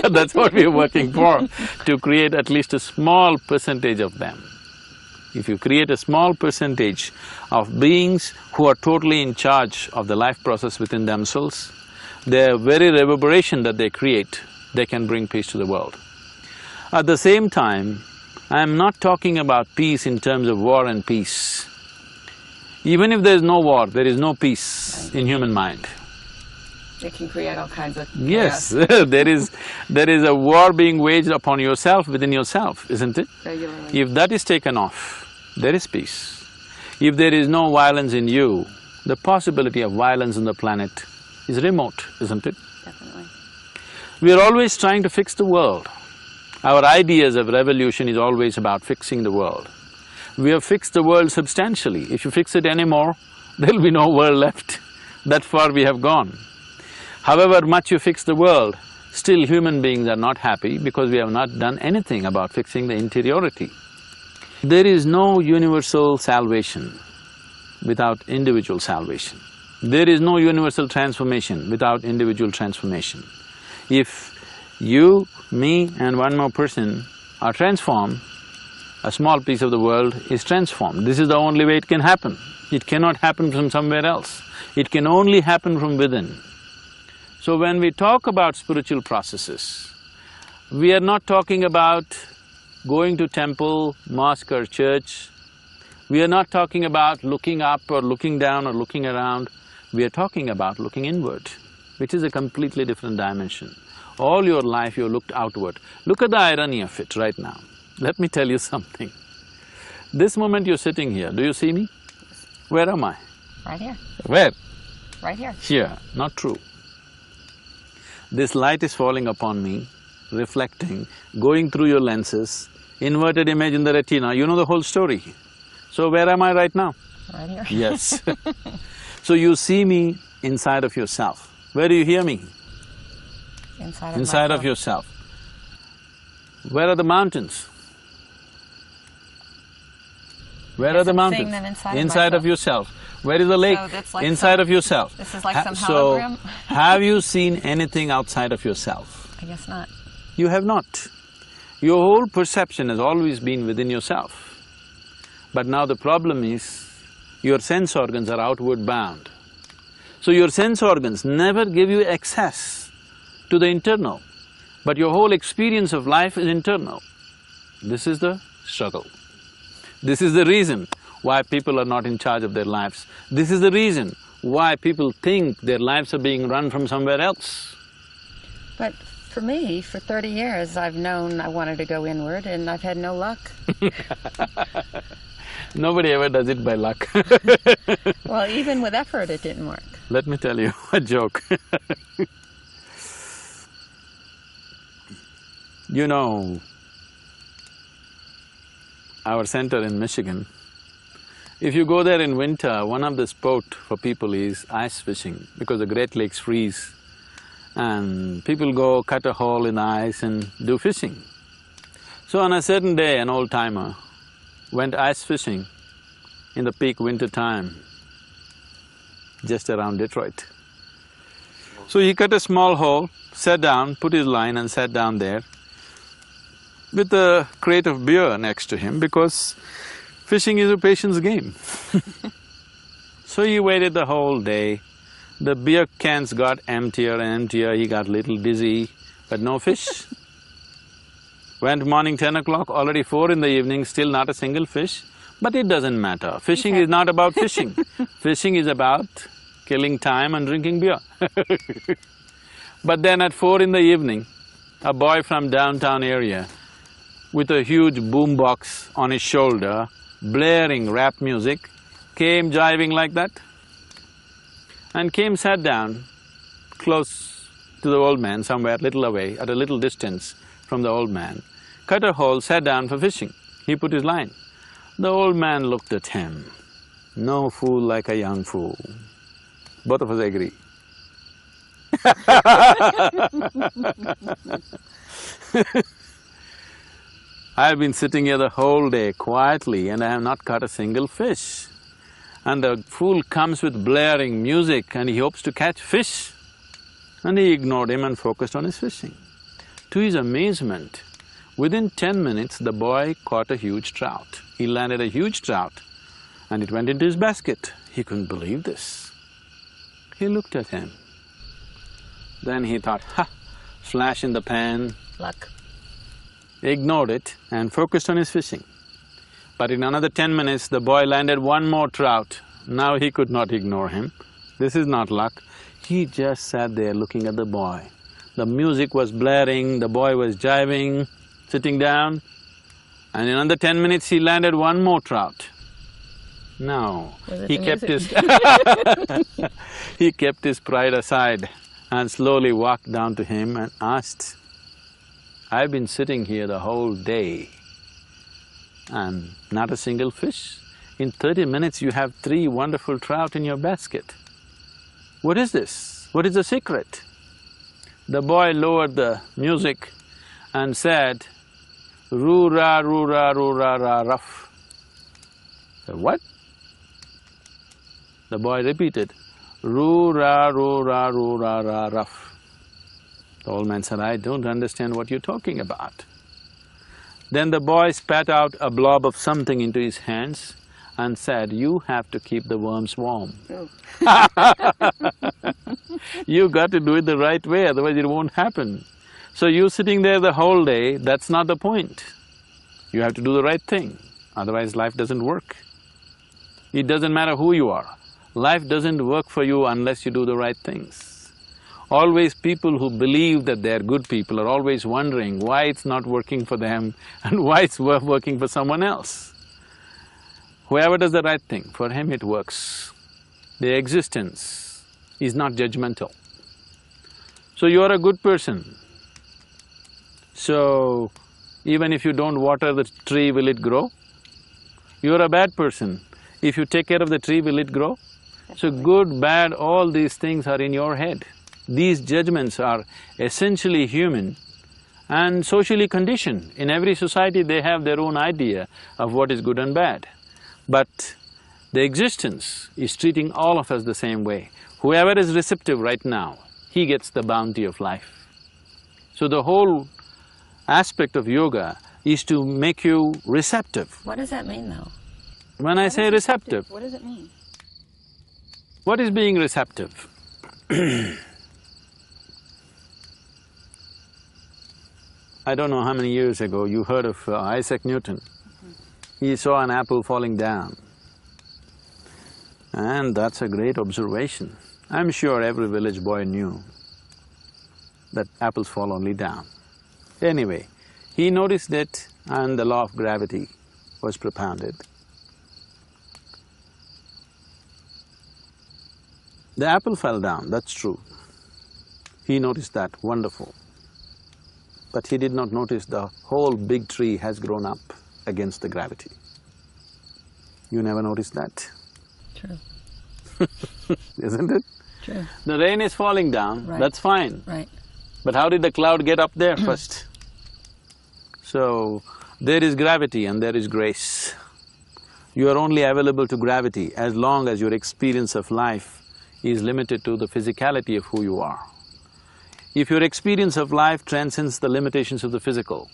That's what we're working for, to create at least a small percentage of them. If you create a small percentage of beings who are totally in charge of the life process within themselves, their very reverberation that they create, they can bring peace to the world. At the same time, I'm not talking about peace in terms of war and peace. Even if there is no war, there is no peace in human mind. It can create all kinds of chaos. Yes, there is a war being waged upon yourself within yourself, isn't it? Regularly. If that is taken off, there is peace. If there is no violence in you, the possibility of violence on the planet is remote, isn't it? Definitely. We are always trying to fix the world. Our ideas of revolution is always about fixing the world. We have fixed the world substantially. If you fix it anymore, there'll be no world left. That far we have gone. However much you fix the world, still human beings are not happy because we have not done anything about fixing the interiority. There is no universal salvation without individual salvation. There is no universal transformation without individual transformation. If you, me and one more person are transformed, a small piece of the world is transformed. This is the only way it can happen. It cannot happen from somewhere else. It can only happen from within. So when we talk about spiritual processes, we are not talking about going to temple, mosque or church. We are not talking about looking up or looking down or looking around. We are talking about looking inward, which is a completely different dimension. All your life you looked outward. Look at the irony of it right now. Let me tell you something. This moment you're sitting here, do you see me? Where am I? Right here. Where? Right here. Here. Not true. This light is falling upon me, reflecting, going through your lenses, inverted image in the retina, you know the whole story. So where am I right now? Right here. Yes. So you see me inside of yourself. Where do you hear me? Inside of yourself. Where are the mountains? Where are the mountains? Inside of yourself. Where is the lake? So that's like inside of yourself. This is like some hologram? So, have you seen anything outside of yourself? I guess not. You have not. Your whole perception has always been within yourself. But now the problem is, your sense organs are outward bound. So your sense organs never give you access to the internal, but your whole experience of life is internal. This is the struggle. This is the reason why people are not in charge of their lives. This is the reason why people think their lives are being run from somewhere else. But for me, for 30 years, I've known I wanted to go inward and I've had no luck. Nobody ever does it by luck. Well, even with effort, it didn't work. Let me tell you a joke. You know, our center in Michigan, if you go there in winter, one of the sport for people is ice fishing because the Great Lakes freeze and people go cut a hole in the ice and do fishing. So on a certain day, an old-timer went ice fishing in the peak winter time, just around Detroit. So he cut a small hole, sat down, put his line and sat down there with a crate of beer next to him because fishing is a patience game. So he waited the whole day. The beer cans got emptier and emptier, he got little dizzy, but no fish. Went morning 10 o'clock, already 4 in the evening, still not a single fish. But it doesn't matter, fishing is not about fishing. Fishing is about killing time and drinking beer. But then at 4 in the evening, a boy from downtown area with a huge boombox on his shoulder, blaring rap music, came jiving like that and came sat down close to the old man, somewhere little away, at a little distance from the old man, cut a hole, sat down for fishing. He put his line. The old man looked at him No fool like a young fool. Both of us agree. I've been sitting here the whole day quietly and I have not caught a single fish. And the fool comes with blaring music and he hopes to catch fish. And he ignored him and focused on his fishing. To his amazement, within 10 minutes the boy caught a huge trout. He landed a huge trout and it went into his basket. He couldn't believe this. He looked at him. Then he thought, ha, flash in the pan. Luck. Ignored it and focused on his fishing. But in another 10 minutes, the boy landed one more trout. Now he could not ignore him. This is not luck. He just sat there looking at the boy. The music was blaring, the boy was jiving, sitting down, and in another 10 minutes he landed one more trout. Now, he kept his pride aside and slowly walked down to him and asked, I've been sitting here the whole day and not a single fish. In 30 minutes you have 3 wonderful trout in your basket. What is this? What is the secret? The boy lowered the music and said, roo-ra, roo-ra, roo-ra, ra, rough. Said, what? The boy repeated, roo-ra, roo-ra, roo-ra, ra, rough. The old man said, I don't understand what you're talking about. Then the boy spat out a blob of something into his hands and said, you have to keep the worms warm. You got to do it the right way, otherwise it won't happen. So you sitting there the whole day, that's not the point. You have to do the right thing, otherwise life doesn't work. It doesn't matter who you are, life doesn't work for you unless you do the right things. Always people who believe that they're good people are always wondering why it's not working for them and why it's working for someone else. Whoever does the right thing, for him it works. The existence is not judgmental. So you are a good person. So, even if you don't water the tree, will it grow? You are a bad person. If you take care of the tree, will it grow? So good, bad, all these things are in your head. These judgments are essentially human and socially conditioned. In every society they have their own idea of what is good and bad. But the existence is treating all of us the same way. Whoever is receptive right now, he gets the bounty of life. So the whole aspect of yoga is to make you receptive. What does that mean though? When I say receptive, what does it mean? What is being receptive? I don't know how many years ago you heard of Isaac Newton. He saw an apple falling down. And that's a great observation. I'm sure every village boy knew that apples fall only down. Anyway, he noticed it and the law of gravity was propounded. The apple fell down, that's true. He noticed that, wonderful. But he did not notice the whole big tree has grown up against the gravity. You never noticed that? True. Isn't it? True. The rain is falling down, Right. that's fine. Right. But how did the cloud get up there first? So, there is gravity and there is grace. You are only available to gravity as long as your experience of life is limited to the physicality of who you are. If your experience of life transcends the limitations of the physical,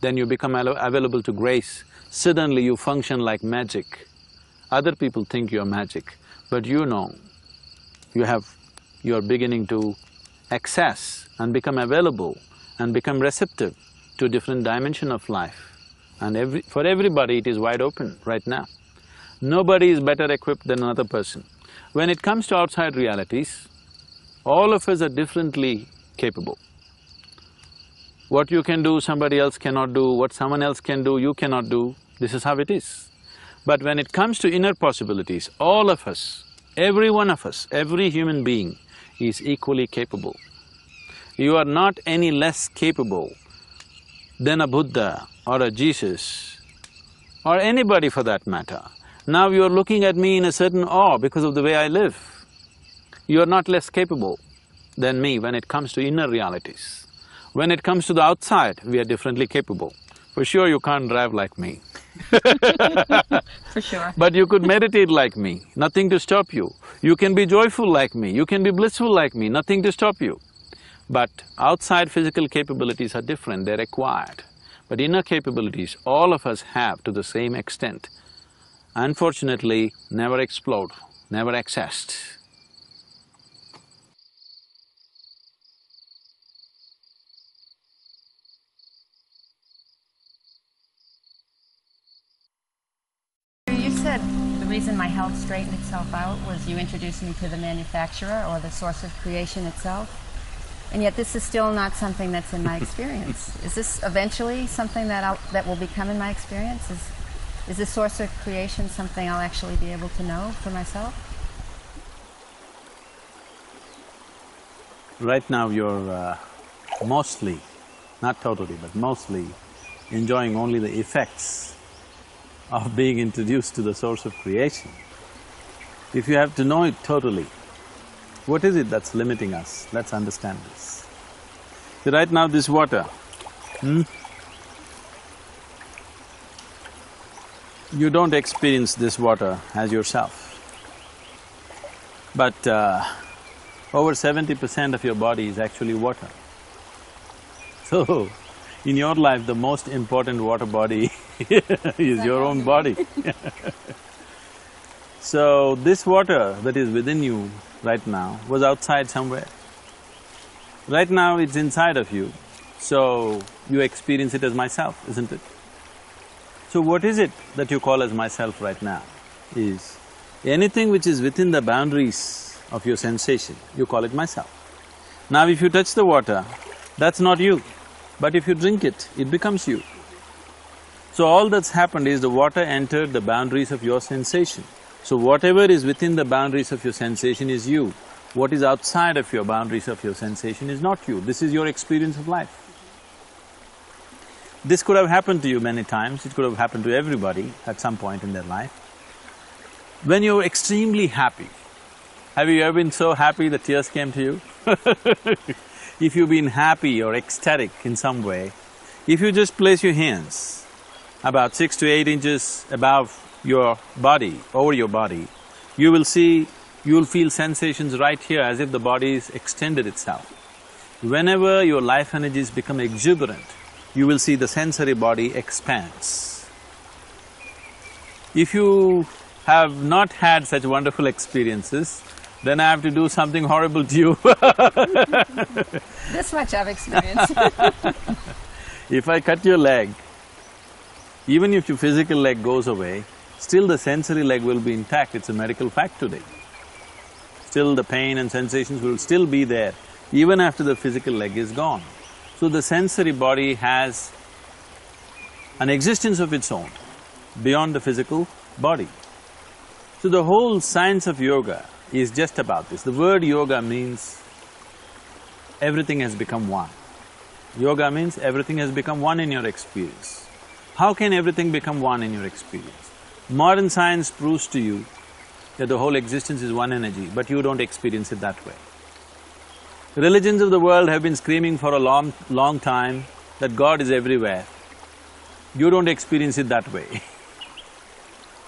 then you become available to grace. Suddenly you function like magic. Other people think you're magic, but you know, you're beginning to access and become available and become receptive to a different dimension of life. And for everybody it is wide open right now. Nobody is better equipped than another person. When it comes to outside realities, all of us are differently capable. What you can do, somebody else cannot do, what someone else can do, you cannot do, this is how it is. But when it comes to inner possibilities, all of us, every one of us, every human being is equally capable. You are not any less capable than a Buddha or a Jesus or anybody for that matter. Now you're looking at me in a certain awe because of the way I live. You're not less capable than me when it comes to inner realities. When it comes to the outside, we are differently capable. For sure you can't drive like me. For sure. But you could meditate like me, nothing to stop you. You can be joyful like me, you can be blissful like me, nothing to stop you. But outside physical capabilities are different, they're acquired. But inner capabilities, all of us have to the same extent. Unfortunately, never explored, never accessed. You said the reason my health straightened itself out was you introduced me to the manufacturer or the source of creation itself. And yet this is still not something that's in my experience. Is this eventually something that will become in my experience? Is the source of creation something I'll actually be able to know for myself? Right now you're mostly, not totally, but mostly enjoying only the effects of being introduced to the source of creation. If you have to know it totally, what is it that's limiting us? Let's understand this. See, right now this water, you don't experience this water as yourself. But over 70% of your body is actually water. So, in your life, the most important water body is your own body. So, this water that is within you right now was outside somewhere. Right now it's inside of you, so you experience it as myself, isn't it? So what is it that you call as myself right now? Is anything which is within the boundaries of your sensation, you call it myself. Now if you touch the water, that's not you, but if you drink it, it becomes you. So all that's happened is the water entered the boundaries of your sensation. So whatever is within the boundaries of your sensation is you. What is outside of your boundaries of your sensation is not you. This is your experience of life. This could have happened to you many times, it could have happened to everybody at some point in their life. When you're extremely happy, have you ever been so happy that tears came to you? If you've been happy or ecstatic in some way, if you just place your hands about 6 to 8 inches above your body, over your body, you will feel sensations right here as if the body is extended itself. Whenever your life energies become exuberant, you will see the sensory body expands. If you have not had such wonderful experiences, then I have to do something horrible to you. This much I've experienced. If I cut your leg, even if your physical leg goes away, still the sensory leg will be intact, it's a medical fact today. Still the pain and sensations will still be there, even after the physical leg is gone. So the sensory body has an existence of its own, beyond the physical body. So the whole science of yoga is just about this. The word yoga means everything has become one. Yoga means everything has become one in your experience. How can everything become one in your experience? Modern science proves to you that the whole existence is one energy, but you don't experience it that way. Religions of the world have been screaming for a long time that God is everywhere. You don't experience it that way.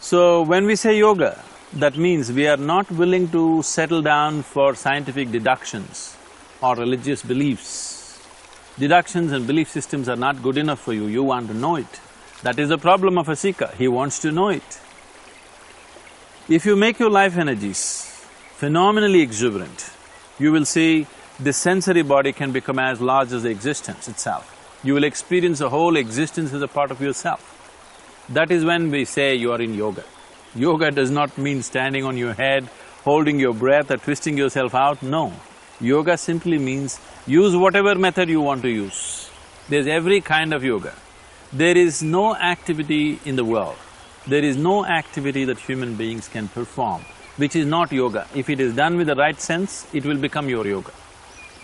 So when we say yoga, that means we are not willing to settle down for scientific deductions or religious beliefs. Deductions and belief systems are not good enough for you, you want to know it. That is the problem of a seeker, he wants to know it. If you make your life energies phenomenally exuberant, you will see the sensory body can become as large as the existence itself. You will experience the whole existence as a part of yourself. That is when we say you are in yoga. Yoga does not mean standing on your head, holding your breath or twisting yourself out, no. Yoga simply means use whatever method you want to use. There's every kind of yoga. There is no activity in the world, there is no activity that human beings can perform which is not yoga. If it is done with the right sense, it will become your yoga.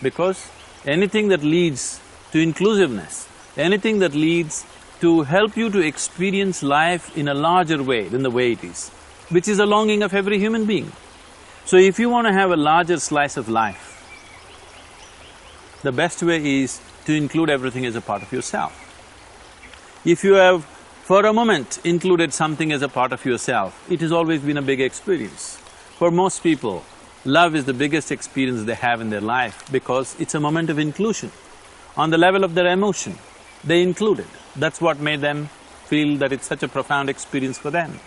Because anything that leads to inclusiveness, anything that leads to help you to experience life in a larger way than the way it is, which is the longing of every human being. So if you want to have a larger slice of life, the best way is to include everything as a part of yourself. If you have, for a moment, included something as a part of yourself, it has always been a big experience. For most people, love is the biggest experience they have in their life because it's a moment of inclusion. On the level of their emotion, they included. That's what made them feel that it's such a profound experience for them.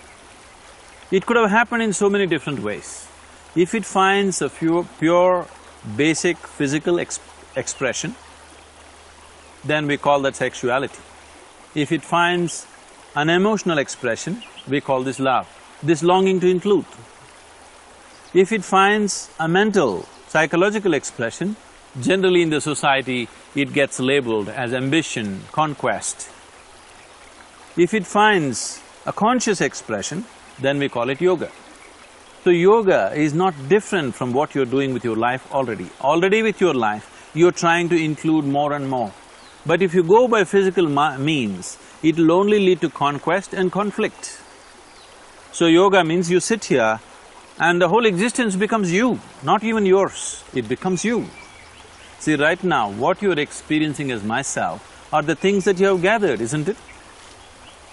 It could have happened in so many different ways. If it finds a pure, basic physical expression, then we call that sexuality. If it finds an emotional expression, we call this love, this longing to include. If it finds a mental, psychological expression, generally in the society it gets labeled as ambition, conquest. If it finds a conscious expression, then we call it yoga. So yoga is not different from what you're doing with your life already. Already with your life, you're trying to include more and more. But if you go by physical means, it'll only lead to conquest and conflict. So yoga means you sit here and the whole existence becomes you, not even yours, it becomes you. See, right now, what you're experiencing as myself are the things that you have gathered, isn't it?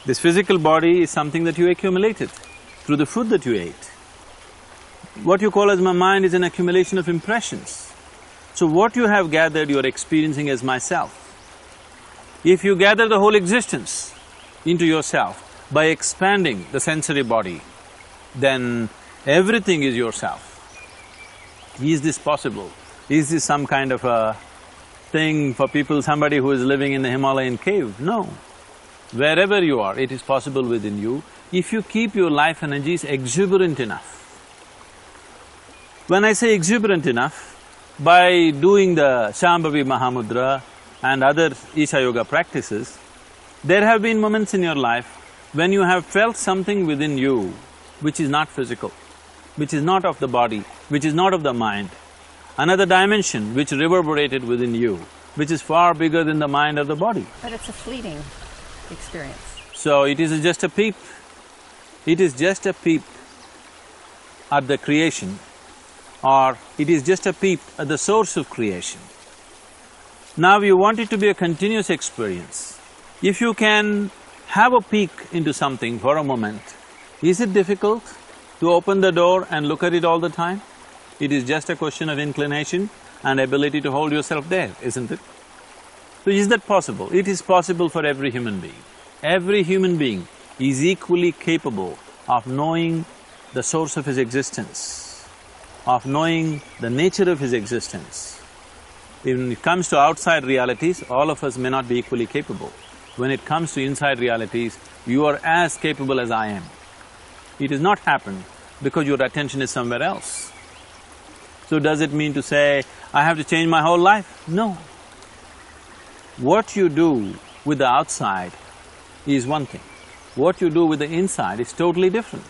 This physical body is something that you accumulated through the food that you ate. What you call as my mind is an accumulation of impressions. So what you have gathered, you're experiencing as myself. If you gather the whole existence into yourself by expanding the sensory body, then everything is yourself. Is this possible? Is this some kind of a thing for people, somebody who is living in the Himalayan cave? No. Wherever you are, it is possible within you if you keep your life energies exuberant enough. When I say exuberant enough, by doing the Shambhavi Mahamudra and other Isha Yoga practices, there have been moments in your life when you have felt something within you which is not physical, which is not of the body, which is not of the mind, another dimension which reverberated within you, which is far bigger than the mind or the body. But it's a fleeting experience. So it is just a peep. It is just a peep at the creation, or it is just a peep at the source of creation. Now you want it to be a continuous experience. If you can have a peek into something for a moment, is it difficult to open the door and look at it all the time? It is just a question of inclination and ability to hold yourself there, isn't it? So is that possible? It is possible for every human being. Every human being is equally capable of knowing the source of his existence, of knowing the nature of his existence. When it comes to outside realities, all of us may not be equally capable. When it comes to inside realities, you are as capable as I am. It has not happened because your attention is somewhere else. So does it mean to say, I have to change my whole life? No. What you do with the outside is one thing. What you do with the inside is totally different.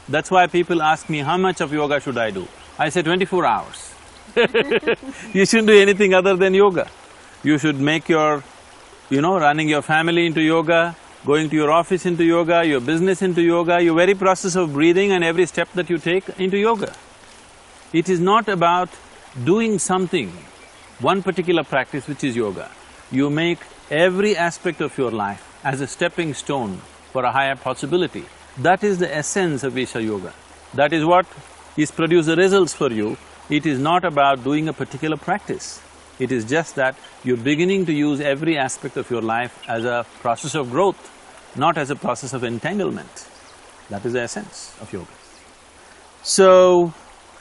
That's why people ask me, how much of yoga should I do? I say 24 hours. You shouldn't do anything other than yoga. You should make your, running your family into yoga, going to your office into yoga, your business into yoga, your very process of breathing and every step that you take into yoga. It is not about doing something, one particular practice which is yoga. You make every aspect of your life as a stepping stone for a higher possibility. That is the essence of Isha Yoga. That is what is produce the results for you. It is not about doing a particular practice. It is just that you're beginning to use every aspect of your life as a process of growth, not as a process of entanglement. That is the essence of yoga. So,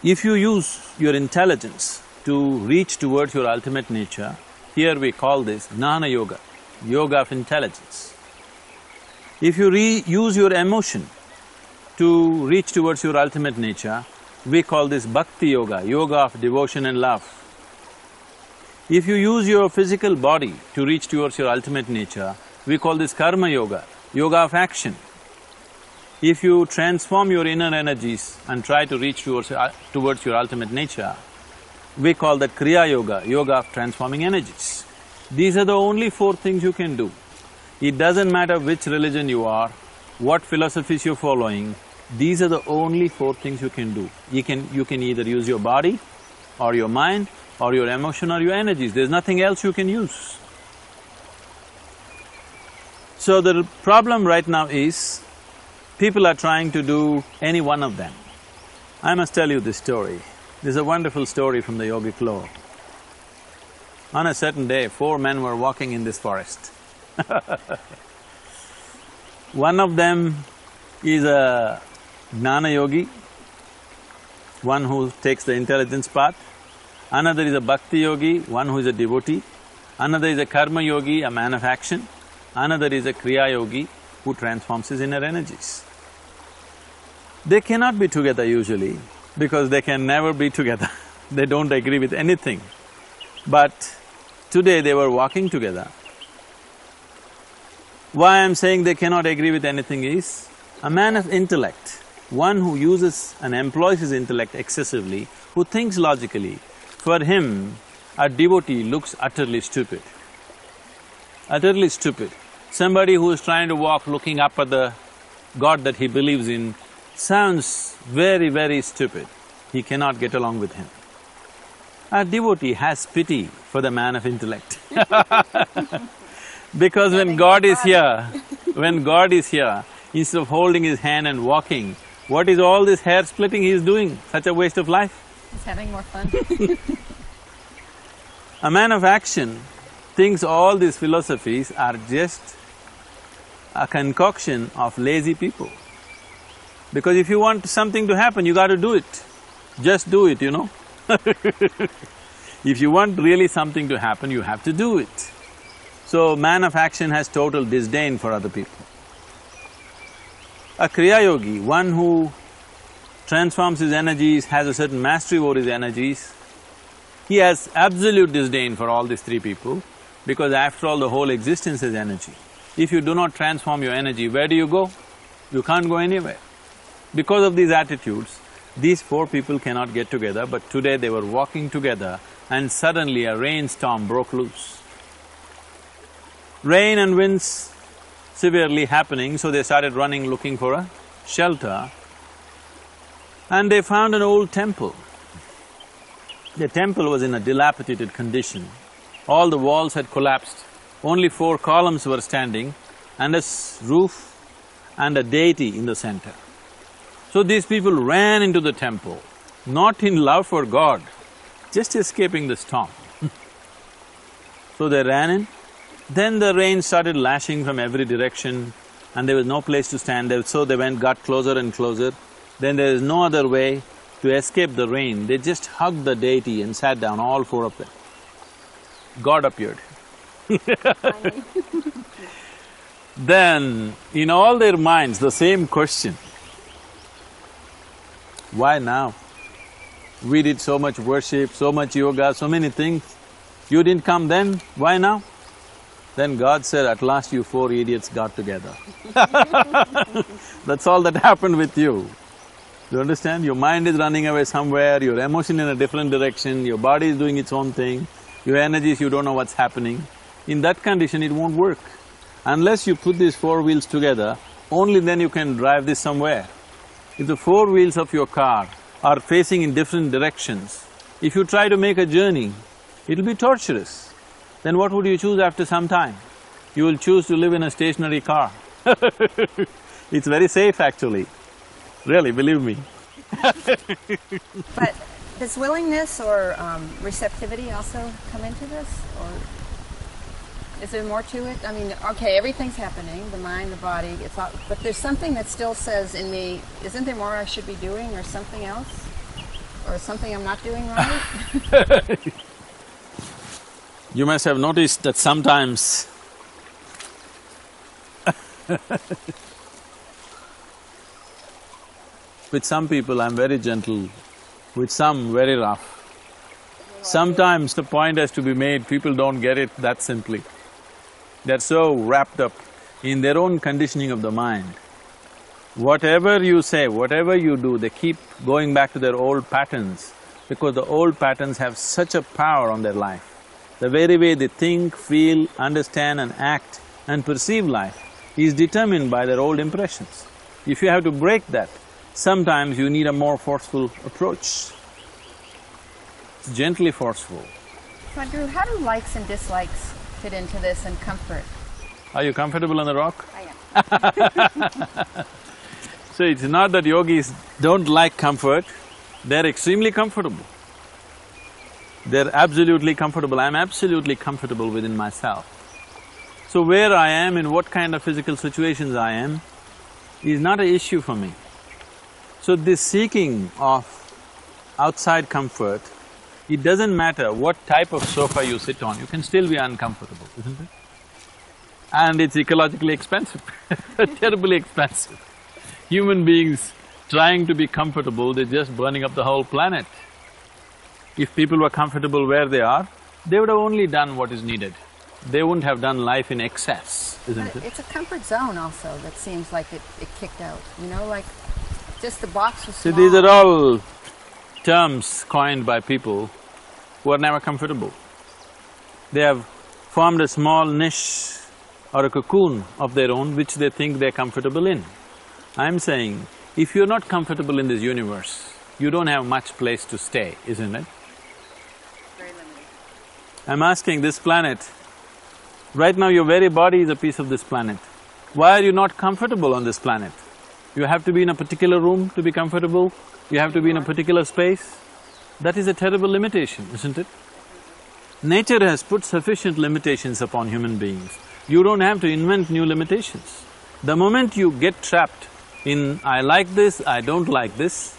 if you use your intelligence to reach towards your ultimate nature, here we call this Jnana Yoga, yoga of intelligence. If you use your emotion to reach towards your ultimate nature, we call this Bhakti Yoga, yoga of devotion and love. If you use your physical body to reach towards your ultimate nature, we call this Karma Yoga, yoga of action. If you transform your inner energies and try to reach towards your ultimate nature, we call that Kriya Yoga, yoga of transforming energies. These are the only 4 things you can do. It doesn't matter which religion you are, what philosophies you're following, These are the only four things you can do. You can either use your body, or your mind, or your emotion, or your energies. There's nothing else you can use. So the problem right now is, people are trying to do any one of them. I must tell you this story. This is a wonderful story from the yogic lore. On a certain day, 4 men were walking in this forest. One of them is a jnana yogi, one who takes the intelligence path. Another is a bhakti yogi, one who is a devotee. Another is a karma yogi, a man of action. Another is a kriya yogi, who transforms his inner energies. They cannot be together usually, because they can never be together. They don't agree with anything. But today they were walking together. Why I'm saying they cannot agree with anything is, a man of intellect, one who uses and employs his intellect excessively, who thinks logically, for him, a devotee looks utterly stupid. Utterly stupid. Somebody who is trying to walk looking up at the God that he believes in sounds very, very stupid. He cannot get along with him. A devotee has pity for the man of intellect. Because when God is here, instead of holding his hand and walking, what is all this hair splitting he is doing? Such a waste of life. He's having more fun. A man of action thinks all these philosophies are just a concoction of lazy people. Because if you want something to happen, you got to do it. Just do it, you know. If you want really something to happen, you have to do it. So, man of action has total disdain for other people. A kriya yogi, one who transforms his energies, has a certain mastery over his energies, he has absolute disdain for all these 3 people, because after all, the whole existence is energy. If you do not transform your energy, where do you go? You can't go anywhere. Because of these attitudes, these 4 people cannot get together, but today they were walking together and suddenly a rainstorm broke loose. Rain and winds severely happening, so they started running looking for a shelter, and they found an old temple. The temple was in a dilapidated condition. All the walls had collapsed, only 4 columns were standing, and a roof and a deity in the center. So these people ran into the temple, not in love for God, just escaping the storm. So they ran in. Then the rain started lashing from every direction and there was no place to stand there, so they got closer and closer. Then there is no other way to escape the rain, they just hugged the deity and sat down, all 4 of them. God appeared. Then, in all their minds, the same question, why now? We did so much worship, so much yoga, so many things. You didn't come then, why now? Then God said, at last you 4 idiots got together. That's all that happened with you. You understand? Your mind is running away somewhere, your emotion in a different direction, your body is doing its own thing, your energies, you don't know what's happening. In that condition, it won't work. Unless you put these 4 wheels together, only then you can drive this somewhere. If the 4 wheels of your car are facing in different directions, if you try to make a journey, it'll be torturous. Then what would you choose after some time? You will choose to live in a stationary car. It's very safe actually, really, believe me. But does willingness or receptivity also come into this, or is there more to it? I mean, okay, everything's happening, the mind, the body, it's all, but there's something that still says in me, isn't there more I should be doing, or something else? Or something I'm not doing right? You must have noticed that sometimes with some people I'm very gentle, with some very rough. Sometimes the point has to be made, people don't get it that simply. They're so wrapped up in their own conditioning of the mind. Whatever you say, whatever you do, they keep going back to their old patterns, because the old patterns have such a power on their life. The very way they think, feel, understand and act and perceive life is determined by their old impressions. If you have to break that, sometimes you need a more forceful approach. It's gently forceful. Sadhguru, how do likes and dislikes fit into this and comfort? Are you comfortable on the rock? I am. So it's not that yogis don't like comfort, they're extremely comfortable. They're absolutely comfortable. I'm absolutely comfortable within myself. So where I am, in what kind of physical situations I am, is not an issue for me. So this seeking of outside comfort, it doesn't matter what type of sofa you sit on, you can still be uncomfortable, isn't it? And it's ecologically expensive, terribly expensive. Human beings trying to be comfortable, they're just burning up the whole planet. If people were comfortable where they are, they would have only done what is needed. They wouldn't have done life in excess, isn't it? It's a comfort zone also that seems like it kicked out, you know, like just the box was small. See, these are all terms coined by people who are never comfortable. They have formed a small niche or a cocoon of their own which they think they're comfortable in. I'm saying, if you're not comfortable in this universe, you don't have much place to stay, isn't it? Very limited. I'm asking this planet, right now your very body is a piece of this planet. Why are you not comfortable on this planet? You have to be in a particular room to be comfortable, you have to be in a particular space. That is a terrible limitation, isn't it? Nature has put sufficient limitations upon human beings. You don't have to invent new limitations. The moment you get trapped in, I like this, I don't like this,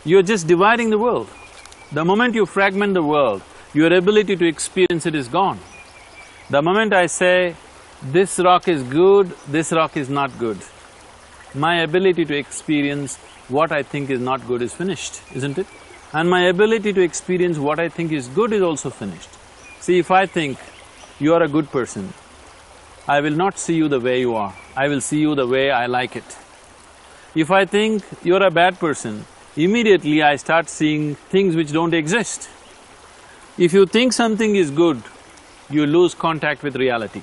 you're just dividing the world. The moment you fragment the world, your ability to experience it is gone. The moment I say, this rock is good, this rock is not good, my ability to experience what I think is not good is finished, isn't it? And my ability to experience what I think is good is also finished. See, if I think you are a good person, I will not see you the way you are, I will see you the way I like it. If I think you're a bad person, immediately I start seeing things which don't exist. If you think something is good, you lose contact with reality.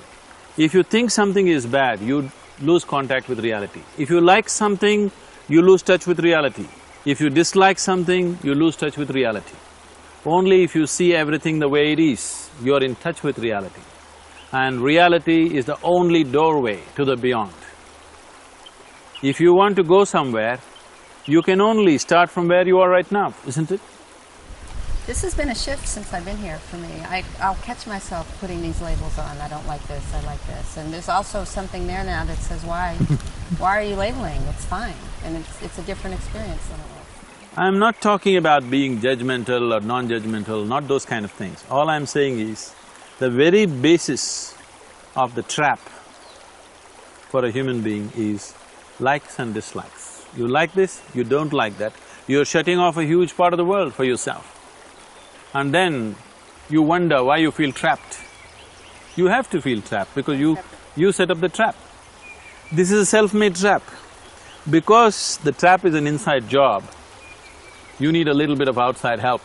If you think something is bad, you lose contact with reality. If you like something, you lose touch with reality. If you dislike something, you lose touch with reality. Only if you see everything the way it is, you're in touch with reality. And reality is the only doorway to the beyond. If you want to go somewhere, you can only start from where you are right now, isn't it? This has been a shift since I've been here for me. I'll catch myself putting these labels on, I don't like this, I like this. And there's also something there now that says, why are you labeling? It's fine. And it's a different experience than it was. I'm not talking about being judgmental or non-judgmental, not those kind of things. All I'm saying is, the very basis of the trap for a human being is likes and dislikes. You like this, you don't like that, you're shutting off a huge part of the world for yourself. And then you wonder why you feel trapped. You have to feel trapped because you set up the trap. This is a self-made trap. Because the trap is an inside job, you need a little bit of outside help.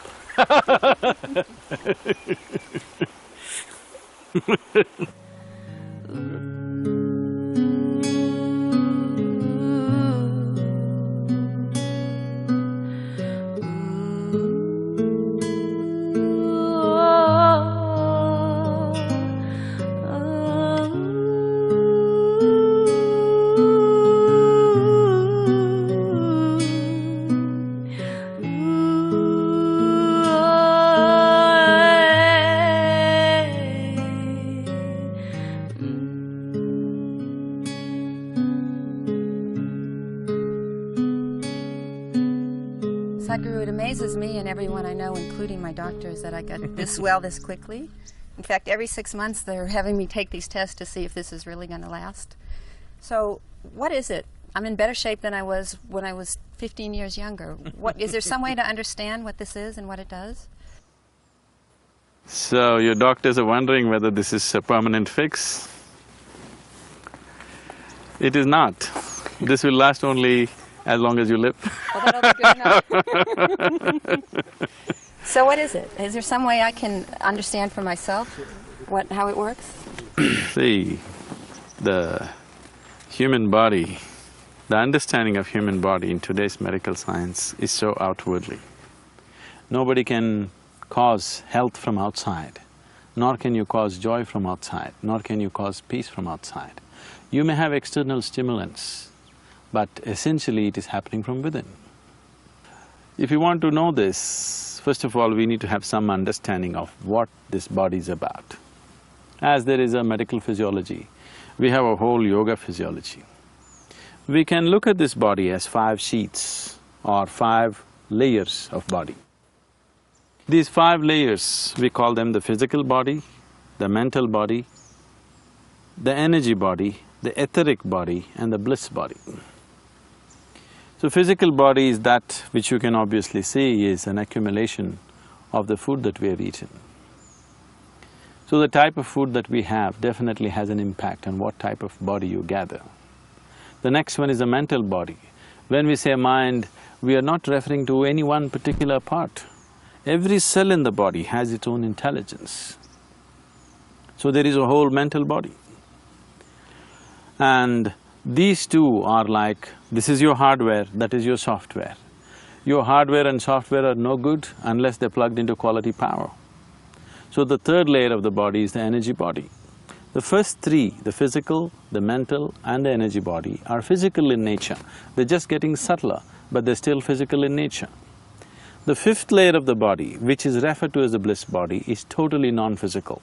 Sadhguru, it amazes me and everyone I know, including my doctors, that I got this well this quickly. In fact, every 6 months they're having me take these tests to see if this is really going to last. So, what is it? I'm in better shape than I was when I was 15 years younger. Is there some way to understand what this is and what it does? So, your doctors are wondering whether this is a permanent fix? It is not. This will last only as long as you live. Well, that'll be good enough. So what is it? Is there some way I can understand for myself how it works? See, the human body The understanding of human body in today's medical science is so outwardly. Nobody can cause health from outside, nor can you cause joy from outside, nor can you cause peace from outside. You may have external stimulants, but essentially it is happening from within. If you want to know this, first of all, we need to have some understanding of what this body is about. As there is a medical physiology, we have a whole yoga physiology. We can look at this body as 5 sheets or 5 layers of body. These 5 layers, we call them the physical body, the mental body, the energy body, the etheric body and the bliss body. So physical body is that which you can obviously see is an accumulation of the food that we have eaten. So the type of food that we have definitely has an impact on what type of body you gather. The next one is the mental body. When we say mind, we are not referring to any one particular part. Every cell in the body has its own intelligence. So there is a whole mental body. And these two are like, this is your hardware, that is your software. Your hardware and software are no good unless they're plugged into quality power. So the third layer of the body is the energy body. The first 3, the physical, the mental and the energy body, are physical in nature. They're just getting subtler, but they're still physical in nature. The 5th layer of the body, which is referred to as the bliss body, is totally non-physical.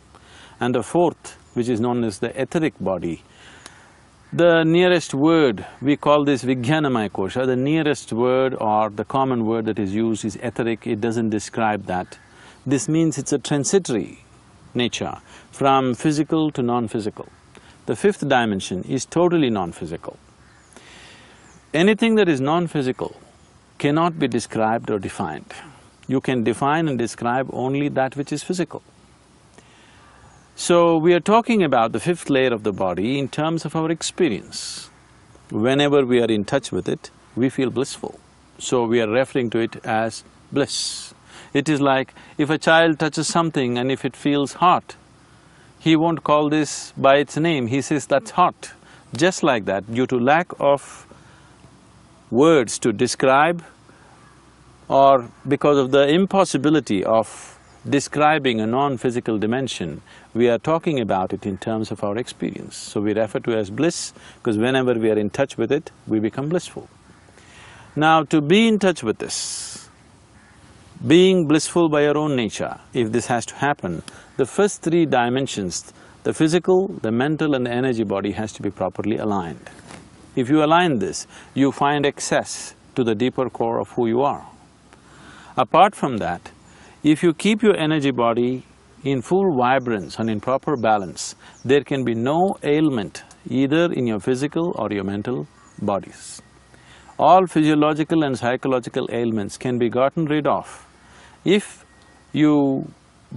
And the 4th, which is known as the etheric body, the nearest word, we call this Vijnanamaya Kosha, the nearest word or the common word that is used is etheric, it doesn't describe that. This means it's a transitory nature, from physical to non-physical. The 5th dimension is totally non-physical. Anything that is non-physical cannot be described or defined. You can define and describe only that which is physical. So we are talking about the 5th layer of the body in terms of our experience. Whenever we are in touch with it, we feel blissful. So we are referring to it as bliss. It is like if a child touches something and if it feels hot, he won't call this by its name, he says that's hot. Just like that, due to lack of words to describe or because of the impossibility of describing a non-physical dimension, we are talking about it in terms of our experience. So we refer to it as bliss because whenever we are in touch with it, we become blissful. Now to be in touch with this, being blissful by your own nature, if this has to happen, the first 3 dimensions, the physical, the mental and the energy body has to be properly aligned. If you align this, you find access to the deeper core of who you are. Apart from that, if you keep your energy body in full vibrance and in proper balance, there can be no ailment either in your physical or your mental bodies. All physiological and psychological ailments can be gotten rid of if you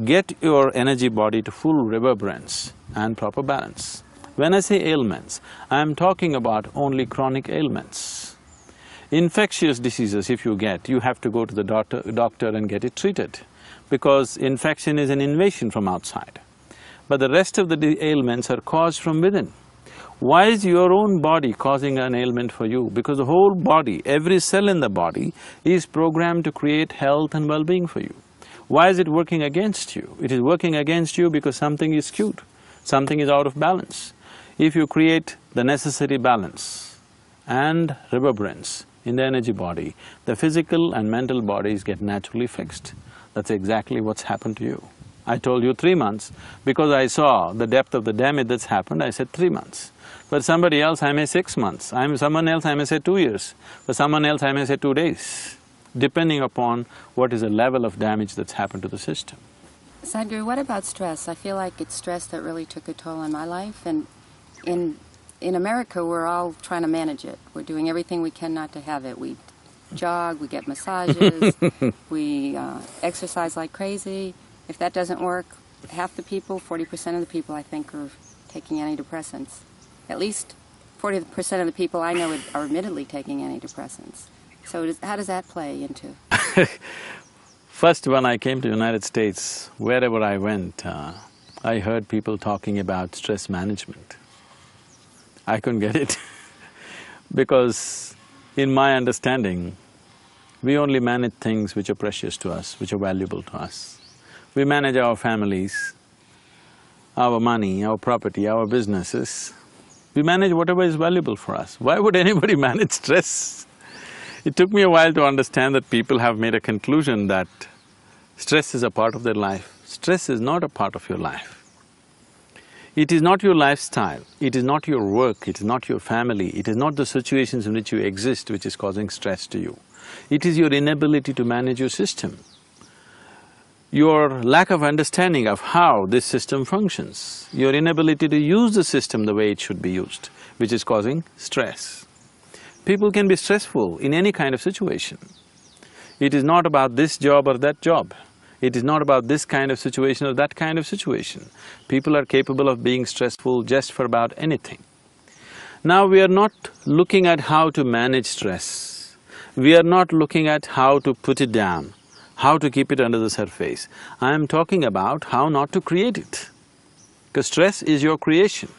get your energy body to full reverberance and proper balance. When I say ailments, I am talking about only chronic ailments. Infectious diseases if you get, you have to go to the doctor and get it treated because infection is an invasion from outside. But the rest of the ailments are caused from within. Why is your own body causing an ailment for you? Because the whole body, every cell in the body is programmed to create health and well-being for you. Why is it working against you? It is working against you because something is skewed, something is out of balance. If you create the necessary balance and reverberance in the energy body, the physical and mental bodies get naturally fixed. That's exactly what's happened to you. I told you 3 months, because I saw the depth of the damage that's happened, I said 3 months. For somebody else, I may 6 months. Someone else, I may say 2 years. For someone else, I may say 2 days, depending upon what is the level of damage that's happened to the system. Sadhguru, what about stress? I feel like it's stress that really took a toll on my life, and in America, we're all trying to manage it. We're doing everything we can not to have it. We jog, we get massages, we exercise like crazy. If that doesn't work, half the people, 40% of the people, I think, are taking antidepressants. At least 40% of the people I know are admittedly taking antidepressants. So how does that play into? First, when I came to the United States, wherever I went, I heard people talking about stress management. I couldn't get it. Because in my understanding, we only manage things which are precious to us, which are valuable to us. We manage our families, our money, our property, our businesses. We manage whatever is valuable for us. Why would anybody manage stress? It took me a while to understand that people have made a conclusion that stress is a part of their life. Stress is not a part of your life. It is not your lifestyle, it is not your work, it is not your family, it is not the situations in which you exist which is causing stress to you. It is your inability to manage your system, your lack of understanding of how this system functions, your inability to use the system the way it should be used, which is causing stress. People can be stressful in any kind of situation. It is not about this job or that job. It is not about this kind of situation or that kind of situation. People are capable of being stressful just for about anything. Now we are not looking at how to manage stress. We are not looking at how to put it down, how to keep it under the surface. I am talking about how not to create it, because stress is your creation.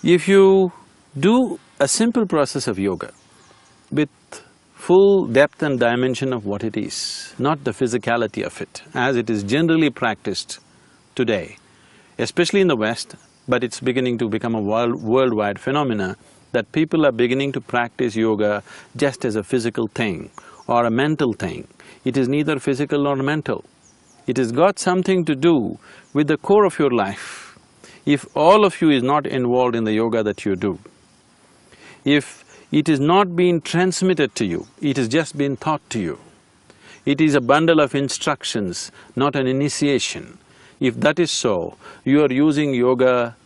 If you do a simple process of yoga with full depth and dimension of what it is, not the physicality of it, as it is generally practiced today, especially in the West, but it's beginning to become a worldwide phenomena, that people are beginning to practice yoga just as a physical thing or a mental thing. It is neither physical nor mental. It has got something to do with the core of your life. If all of you is not involved in the yoga that you do, if it is not being transmitted to you, it has just been taught to you. It is a bundle of instructions, not an initiation. If that is so, you are using yoga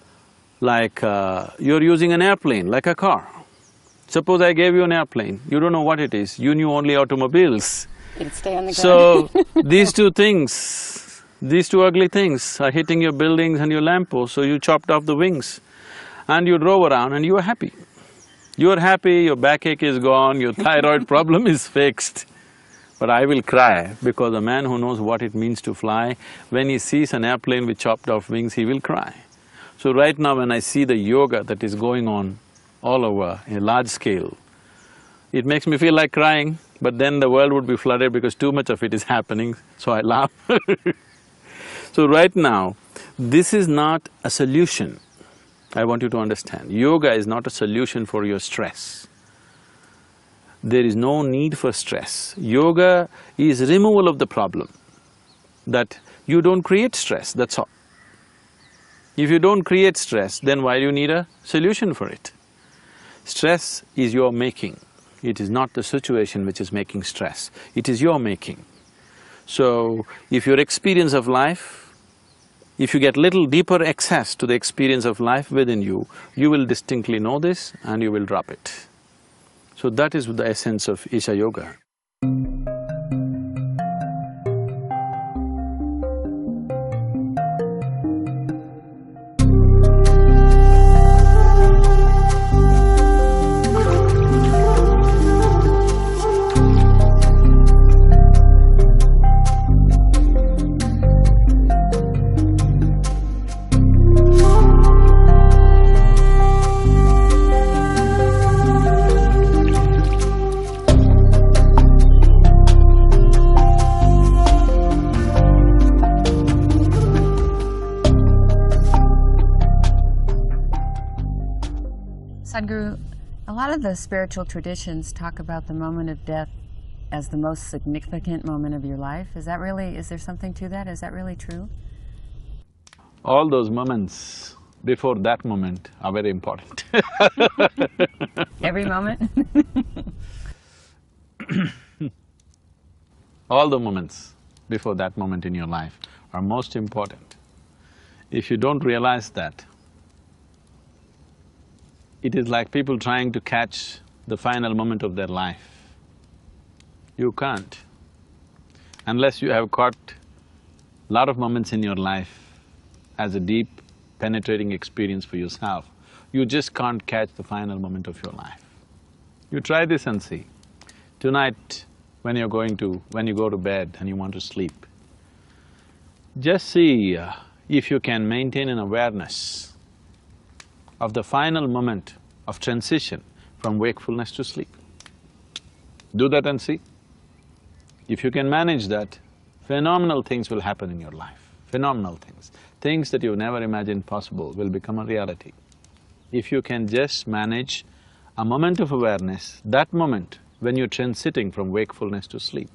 like you're using an airplane, like a car. Suppose I gave you an airplane, you don't know what it is, you knew only automobiles. It'd stay on the So, these two things, these two ugly things are hitting your buildings and your lampposts, so you chopped off the wings and you drove around and you were happy. You are happy, your backache is gone, your thyroid problem is fixed. But I will cry, because a man who knows what it means to fly, when he sees an airplane with chopped off wings, he will cry. So right now when I see the yoga that is going on all over in a large scale, it makes me feel like crying, but then the world would be flooded because too much of it is happening, so I laugh. So right now, this is not a solution. I want you to understand, yoga is not a solution for your stress. There is no need for stress. Yoga is removal of the problem, that you don't create stress, that's all. If you don't create stress, then why do you need a solution for it? Stress is your making. It is not the situation which is making stress, it is your making. So, if your experience of life, if you get little deeper access to the experience of life within you, you will distinctly know this and you will drop it. So that is the essence of Isha Yoga. Sadhguru, a lot of the spiritual traditions talk about the moment of death as the most significant moment of your life. Is that really, is there something to that? Is that really true? All those moments before that moment are very important. Every moment? All the moments before that moment in your life are most important. If you don't realize that, it is like people trying to catch the final moment of their life. You can't. Unless you have caught a lot of moments in your life as a deep, penetrating experience for yourself, you just can't catch the final moment of your life. You try this and see. Tonight, when you go to bed and you want to sleep, just see if you can maintain an awareness of the final moment of transition from wakefulness to sleep. Do that and see. If you can manage that, phenomenal things will happen in your life, phenomenal things. Things that you never imagined possible will become a reality. If you can just manage a moment of awareness, that moment when you're transiting from wakefulness to sleep,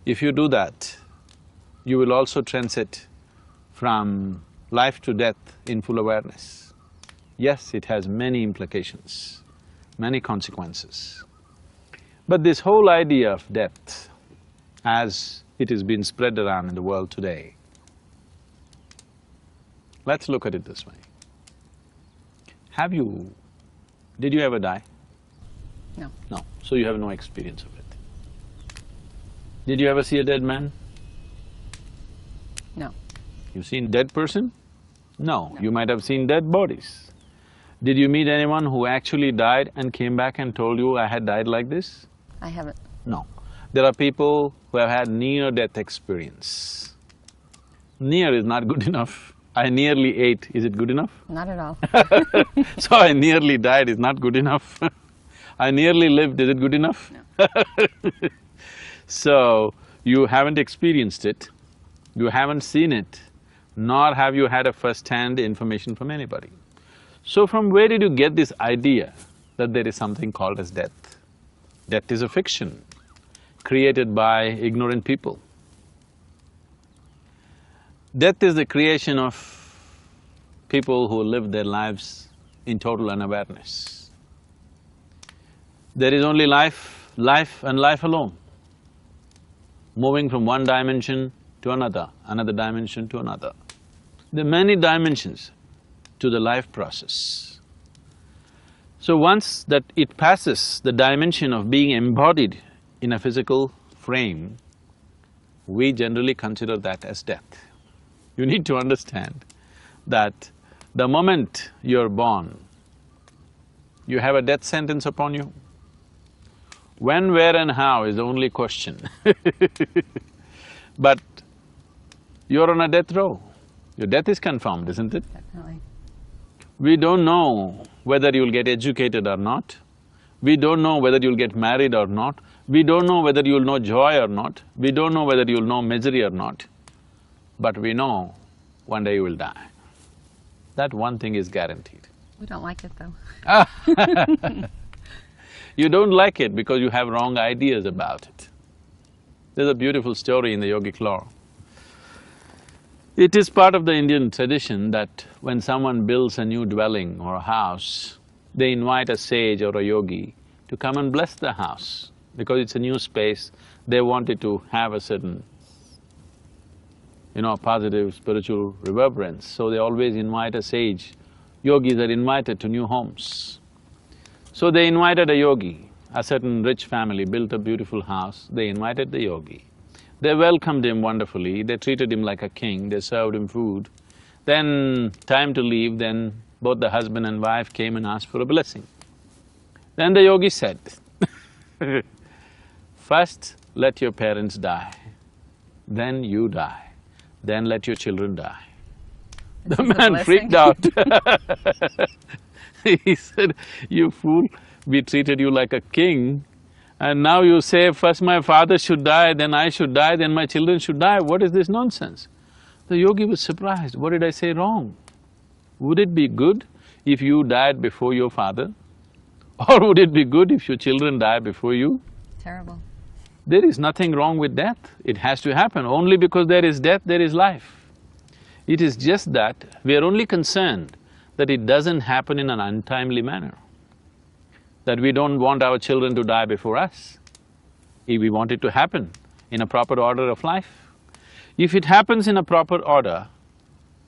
if you do that, you will also transit from life to death in full awareness. Yes, it has many implications, many consequences. But this whole idea of death, as it has been spread around in the world today, let's look at it this way. Did you ever die? No. No, so you have no experience of it. Did you ever see a dead man? No. You seen dead person? No, you might have seen dead bodies. Did you meet anyone who actually died and came back and told you, I had died like this? I haven't. No. There are people who have had near-death experience. Near is not good enough. I nearly ate, is it good enough? Not at all. So I nearly died is not good enough. I nearly lived, is it good enough? No. So, you haven't experienced it, you haven't seen it, nor have you had a first-hand information from anybody. So from where did you get this idea that there is something called as death? Death is a fiction created by ignorant people. Death is the creation of people who live their lives in total unawareness. There is only life, life and life alone, moving from one dimension to another dimension to another. There are many dimensions to the life process. So once that it passes the dimension of being embodied in a physical frame, we generally consider that as death. You need to understand that the moment you're born, you have a death sentence upon you. When, where and how is the only question. But you're on a death row. Your death is confirmed, isn't it? Definitely. We don't know whether you'll get educated or not. We don't know whether you'll get married or not. We don't know whether you'll know joy or not. We don't know whether you'll know misery or not. But we know one day you will die. That one thing is guaranteed. We don't like it though. You don't like it because you have wrong ideas about it. There's a beautiful story in the yogic law. It is part of the Indian tradition that when someone builds a new dwelling or a house, they invite a sage or a yogi to come and bless the house. Because it's a new space, they want it to have a certain, positive spiritual reverberance. So they always invite a sage. Yogis are invited to new homes. So they invited a yogi. A certain rich family built a beautiful house, they invited the yogi. They welcomed him wonderfully, they treated him like a king, they served him food. Then, time to leave, then both the husband and wife came and asked for a blessing. Then the yogi said, first let your parents die, then you die, then let your children die. The man freaked out. He said, you fool, we treated you like a king, and now you say, first my father should die, then I should die, then my children should die. What is this nonsense? The yogi was surprised. What did I say wrong? Would it be good if you died before your father? Or would it be good if your children die before you? Terrible. There is nothing wrong with death. It has to happen. Only because there is death, there is life. It is just that we are only concerned that it doesn't happen in an untimely manner, that we don't want our children to die before us. If we want it to happen in a proper order of life. If it happens in a proper order,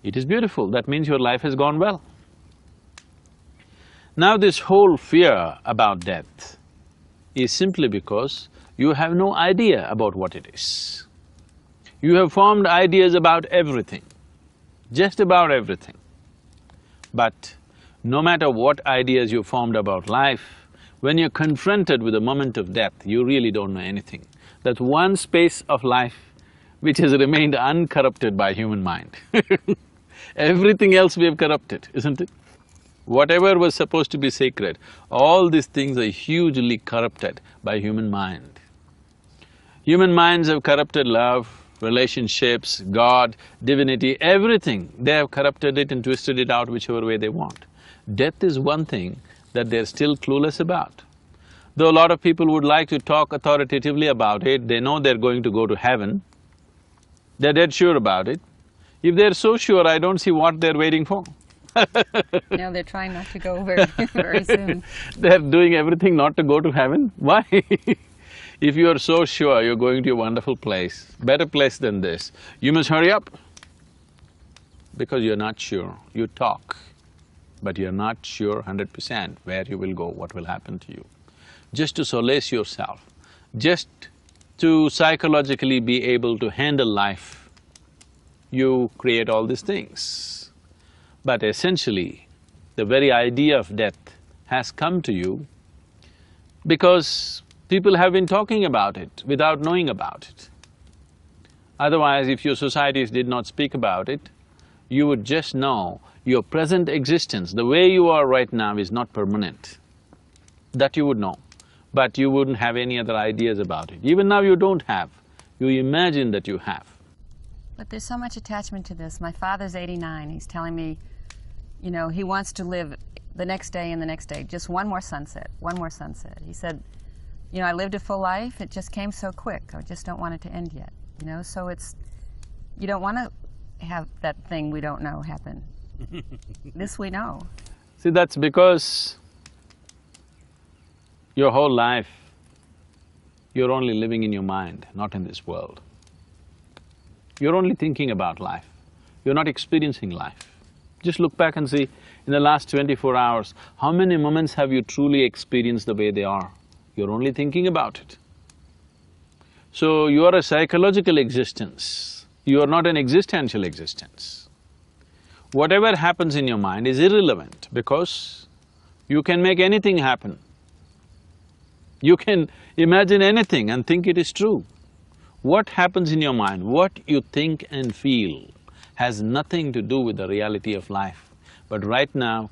it is beautiful, that means your life has gone well. Now this whole fear about death is simply because you have no idea about what it is. You have formed ideas about everything, just about everything. But no matter what ideas you formed about life, when you're confronted with a moment of death, you really don't know anything. That's one space of life which has remained uncorrupted by human mind. Everything else we have corrupted, isn't it? whatever was supposed to be sacred, all these things are hugely corrupted by human mind. Human minds have corrupted love, relationships, God, divinity, everything. They have corrupted it and twisted it out whichever way they want. Death is one thing that they're still clueless about. Though a lot of people would like to talk authoritatively about it, they know they're going to go to heaven, they're dead sure about it. If they're so sure, I don't see what they're waiting for. No, they're trying not to go very soon. They're doing everything not to go to heaven. Why? If you are so sure you're going to a wonderful place, better place than this, you must hurry up. Because you're not sure. You talk, but you're not sure 100% where you will go, what will happen to you. Just to solace yourself, just to psychologically be able to handle life, you create all these things. But essentially, the very idea of death has come to you because people have been talking about it without knowing about it. Otherwise, if your societies did not speak about it, you would just know your present existence, the way you are right now, is not permanent. That you would know, but you wouldn't have any other ideas about it. Even now you don't have, you imagine that you have. But there's so much attachment to this. My father's 89, he's telling me, you know, he wants to live the next day and the next day, just one more sunset, one more sunset. He said, you know, I lived a full life, it just came so quick, I just don't want it to end yet, you know? So it's, you don't want to have that thing we don't know happen. This we know. See, that's because your whole life, you're only living in your mind, not in this world. You're only thinking about life, you're not experiencing life. Just look back and see, in the last 24 hours, how many moments have you truly experienced the way they are? You're only thinking about it. So, you are a psychological existence, you are not an existential existence. Whatever happens in your mind is irrelevant because you can make anything happen. You can imagine anything and think it is true. What happens in your mind, what you think and feel, has nothing to do with the reality of life. But right now,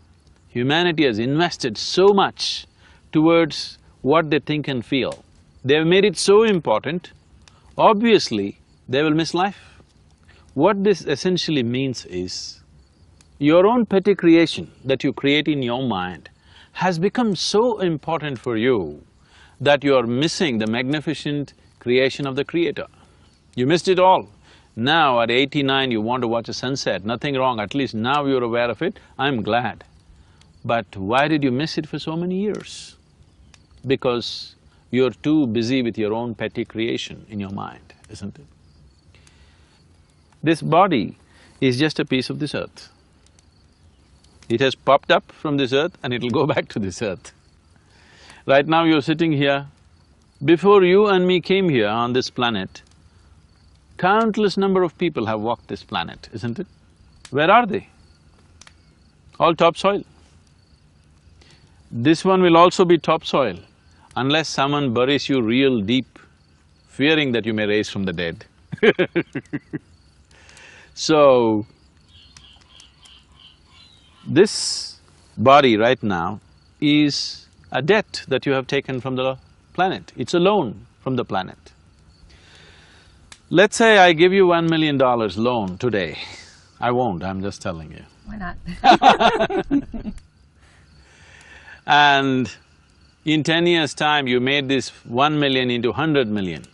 humanity has invested so much towards what they think and feel. They've made it so important, obviously they will miss life. What this essentially means is, your own petty creation that you create in your mind has become so important for you that you are missing the magnificent creation of the Creator. You missed it all. Now at 89 you want to watch a sunset, nothing wrong, at least now you're aware of it, I'm glad. But why did you miss it for so many years? Because you're too busy with your own petty creation in your mind, isn't it? This body is just a piece of this earth. It has popped up from this earth and it'll go back to this earth. Right now you're sitting here. Before you and me came here on this planet, countless number of people have walked this planet, isn't it? Where are they? All topsoil. This one will also be topsoil unless someone buries you real deep, fearing that you may rise from the dead. So, this body right now is a debt that you have taken from the planet. It's a loan from the planet. Let's say I give you $1 million loan today. I won't, I'm just telling you. Why not? And in 10 years' time, you made this 1 million into 100 million.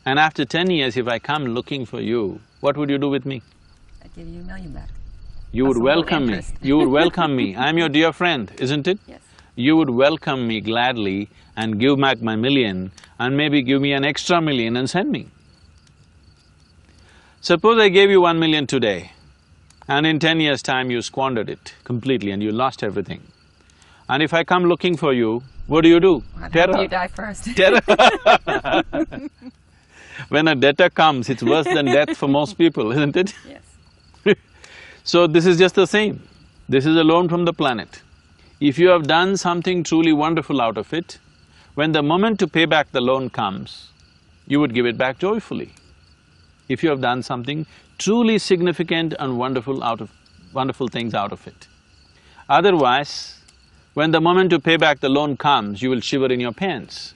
And after 10 years, if I come looking for you, what would you do with me? I'd give you $1 million back. You would welcome me. You would welcome me. I'm your dear friend, isn't it? Yes. You would welcome me gladly and give back my million and maybe give me an extra million and send me. Suppose I gave you 1 million today and in 10 years' time you squandered it completely and you lost everything. And if I come looking for you, what do? I'd hope you die first. Terror. When a debtor comes, it's worse than death for most people, isn't it? Yes. So this is just the same. This is a loan from the planet. If you have done something truly wonderful out of it, when the moment to pay back the loan comes, you would give it back joyfully. If you have done something truly significant and wonderful things out of it. Otherwise, when the moment to pay back the loan comes, you will shiver in your pants.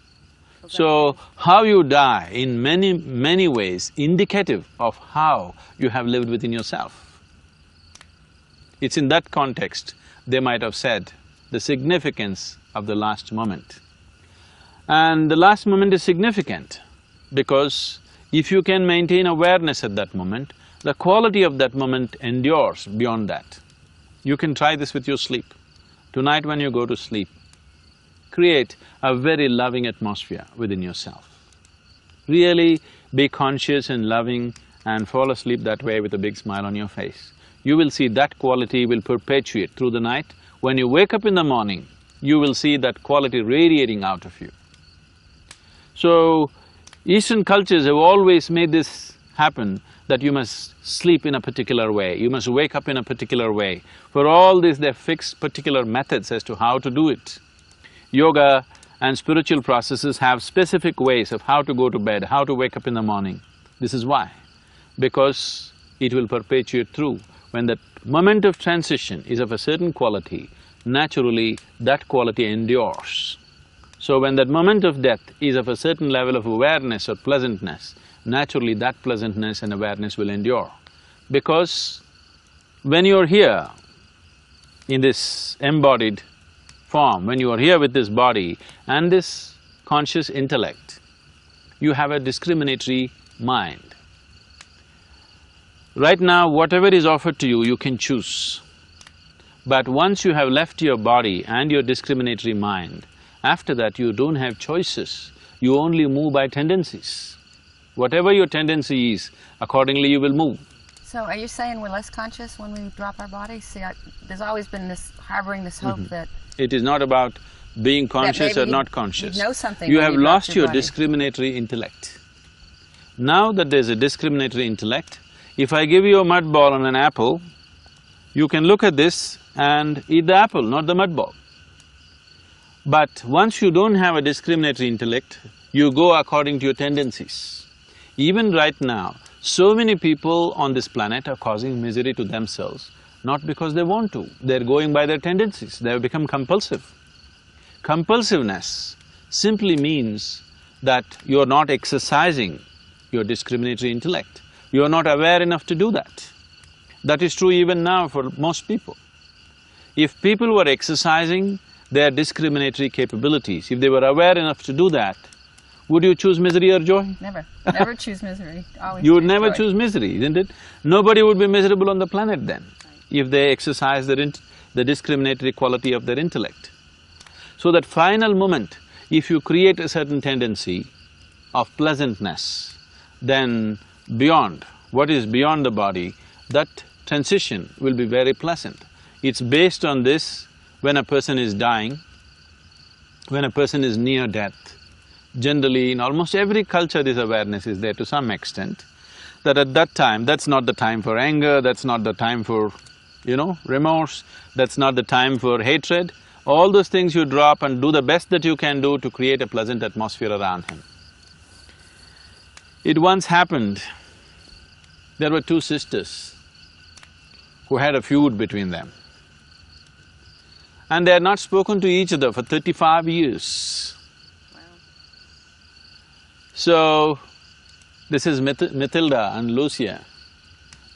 So, how you die in many ways indicative of how you have lived within yourself. It's in that context they might have said the significance of the last moment. And the last moment is significant because if you can maintain awareness at that moment, the quality of that moment endures beyond that. You can try this with your sleep. Tonight when you go to sleep, create a very loving atmosphere within yourself. Really be conscious and loving and fall asleep that way with a big smile on your face. You will see that quality will perpetuate through the night. When you wake up in the morning, you will see that quality radiating out of you. So, Eastern cultures have always made this happen, that you must sleep in a particular way, you must wake up in a particular way. For all this, they've fixed particular methods as to how to do it. Yoga and spiritual processes have specific ways of how to go to bed, how to wake up in the morning. This is why. Because it will perpetuate through. When that moment of transition is of a certain quality, naturally that quality endures. So when that moment of death is of a certain level of awareness or pleasantness, naturally that pleasantness and awareness will endure. Because when you're here in this embodied form, when you are here with this body and this conscious intellect, you have a discriminatory mind. Right now, whatever is offered to you, you can choose. But once you have left your body and your discriminatory mind, after that you don't have choices, you only move by tendencies. Whatever your tendency is, accordingly you will move. So are you saying we're less conscious when we drop our bodies? See, there's always been this, harboring this hope that… It is not about being conscious or not conscious. You know something. You have lost your discriminatory intellect. Now that there's a discriminatory intellect, if I give you a mud ball and an apple, you can look at this and eat the apple, not the mud ball. But once you don't have a discriminatory intellect, you go according to your tendencies. Even right now, so many people on this planet are causing misery to themselves, not because they want to, they're going by their tendencies, they have become compulsive. Compulsiveness simply means that you're not exercising your discriminatory intellect. You're not aware enough to do that. That is true even now for most people. If people were exercising their discriminatory capabilities, if they were aware enough to do that, would you choose misery or joy? Never. Never choose misery. Always You would never joy. choose misery, isn't it? Nobody would be miserable on the planet then, if they exercise the discriminatory quality of their intellect. So that final moment, if you create a certain tendency of pleasantness, then beyond, what is beyond the body, that transition will be very pleasant. It's based on this, when a person is dying, when a person is near death, generally in almost every culture this awareness is there to some extent, that at that time, that's not the time for anger, that's not the time for, remorse, that's not the time for hatred. All those things you drop and do the best that you can do to create a pleasant atmosphere around him. It once happened, there were two sisters who had a feud between them. And they had not spoken to each other for 35 years. Wow. So, this is Matilda and Lucia.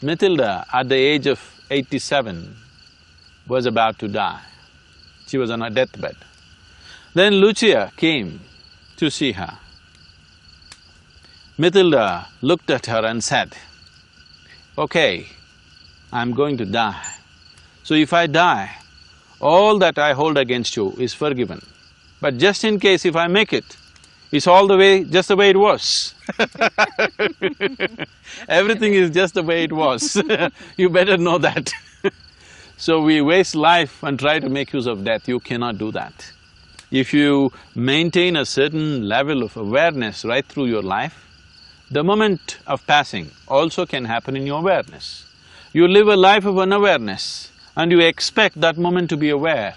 Matilda, at the age of 87, was about to die. She was on her deathbed. Then Lucia came to see her. Matilda looked at her and said, "Okay, I'm going to die. So if I die, all that I hold against you is forgiven. But just in case if I make it, it's all the way… just the way it was." Everything is just the way it was. You better know that. So we waste life and try to make use of death, you cannot do that. If you maintain a certain level of awareness right through your life, the moment of passing also can happen in your awareness. You live a life of unawareness and you expect that moment to be aware.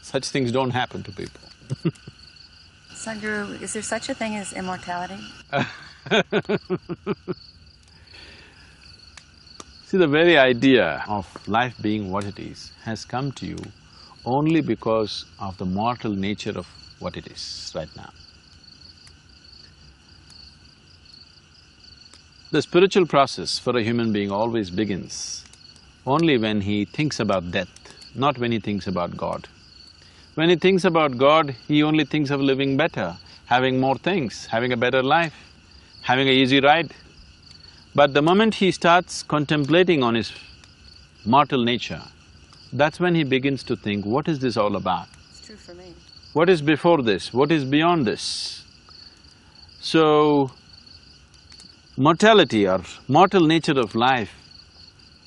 Such things don't happen to people. Sadguru, is there such a thing as immortality? See, the very idea of life being what it is has come to you only because of the mortal nature of what it is right now. The spiritual process for a human being always begins only when he thinks about death, not when he thinks about God. When he thinks about God, he only thinks of living better, having more things, having a better life, having an easy ride. But the moment he starts contemplating on his mortal nature, that's when he begins to think, what is this all about? It's true for me. What is before this? What is beyond this? So, mortality or mortal nature of life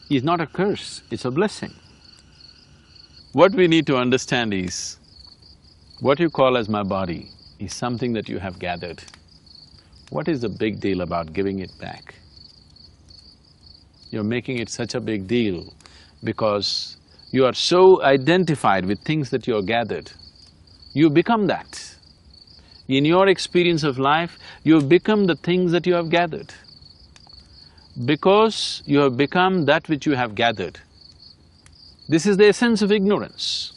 is not a curse, it's a blessing. What we need to understand is, what you call as my body is something that you have gathered. What is the big deal about giving it back? You're making it such a big deal because you are so identified with things that you're gathered. You become that. In your experience of life, you've become the things that you have gathered. Because you have become that which you have gathered, this is the essence of ignorance.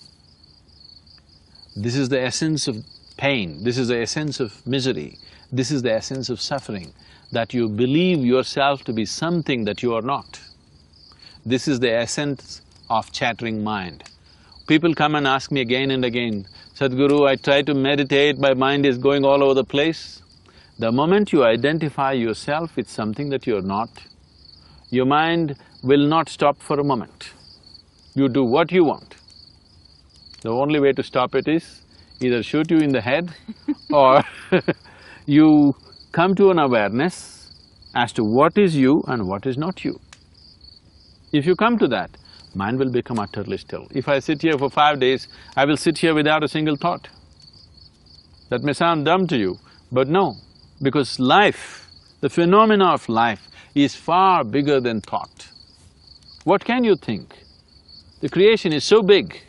This is the essence of pain, this is the essence of misery, this is the essence of suffering, that you believe yourself to be something that you are not. This is the essence of chattering mind. People come and ask me again and again, Sadguru, I try to meditate, my mind is going all over the place. The moment you identify yourself with something that you're not, your mind will not stop for a moment. You do what you want. The only way to stop it is either shoot you in the head or you come to an awareness as to what is you and what is not you. If you come to that, mind will become utterly still. If I sit here for 5 days, I will sit here without a single thought. That may sound dumb to you, but no, because life, the phenomena of life is far bigger than thought. What can you think? The creation is so big.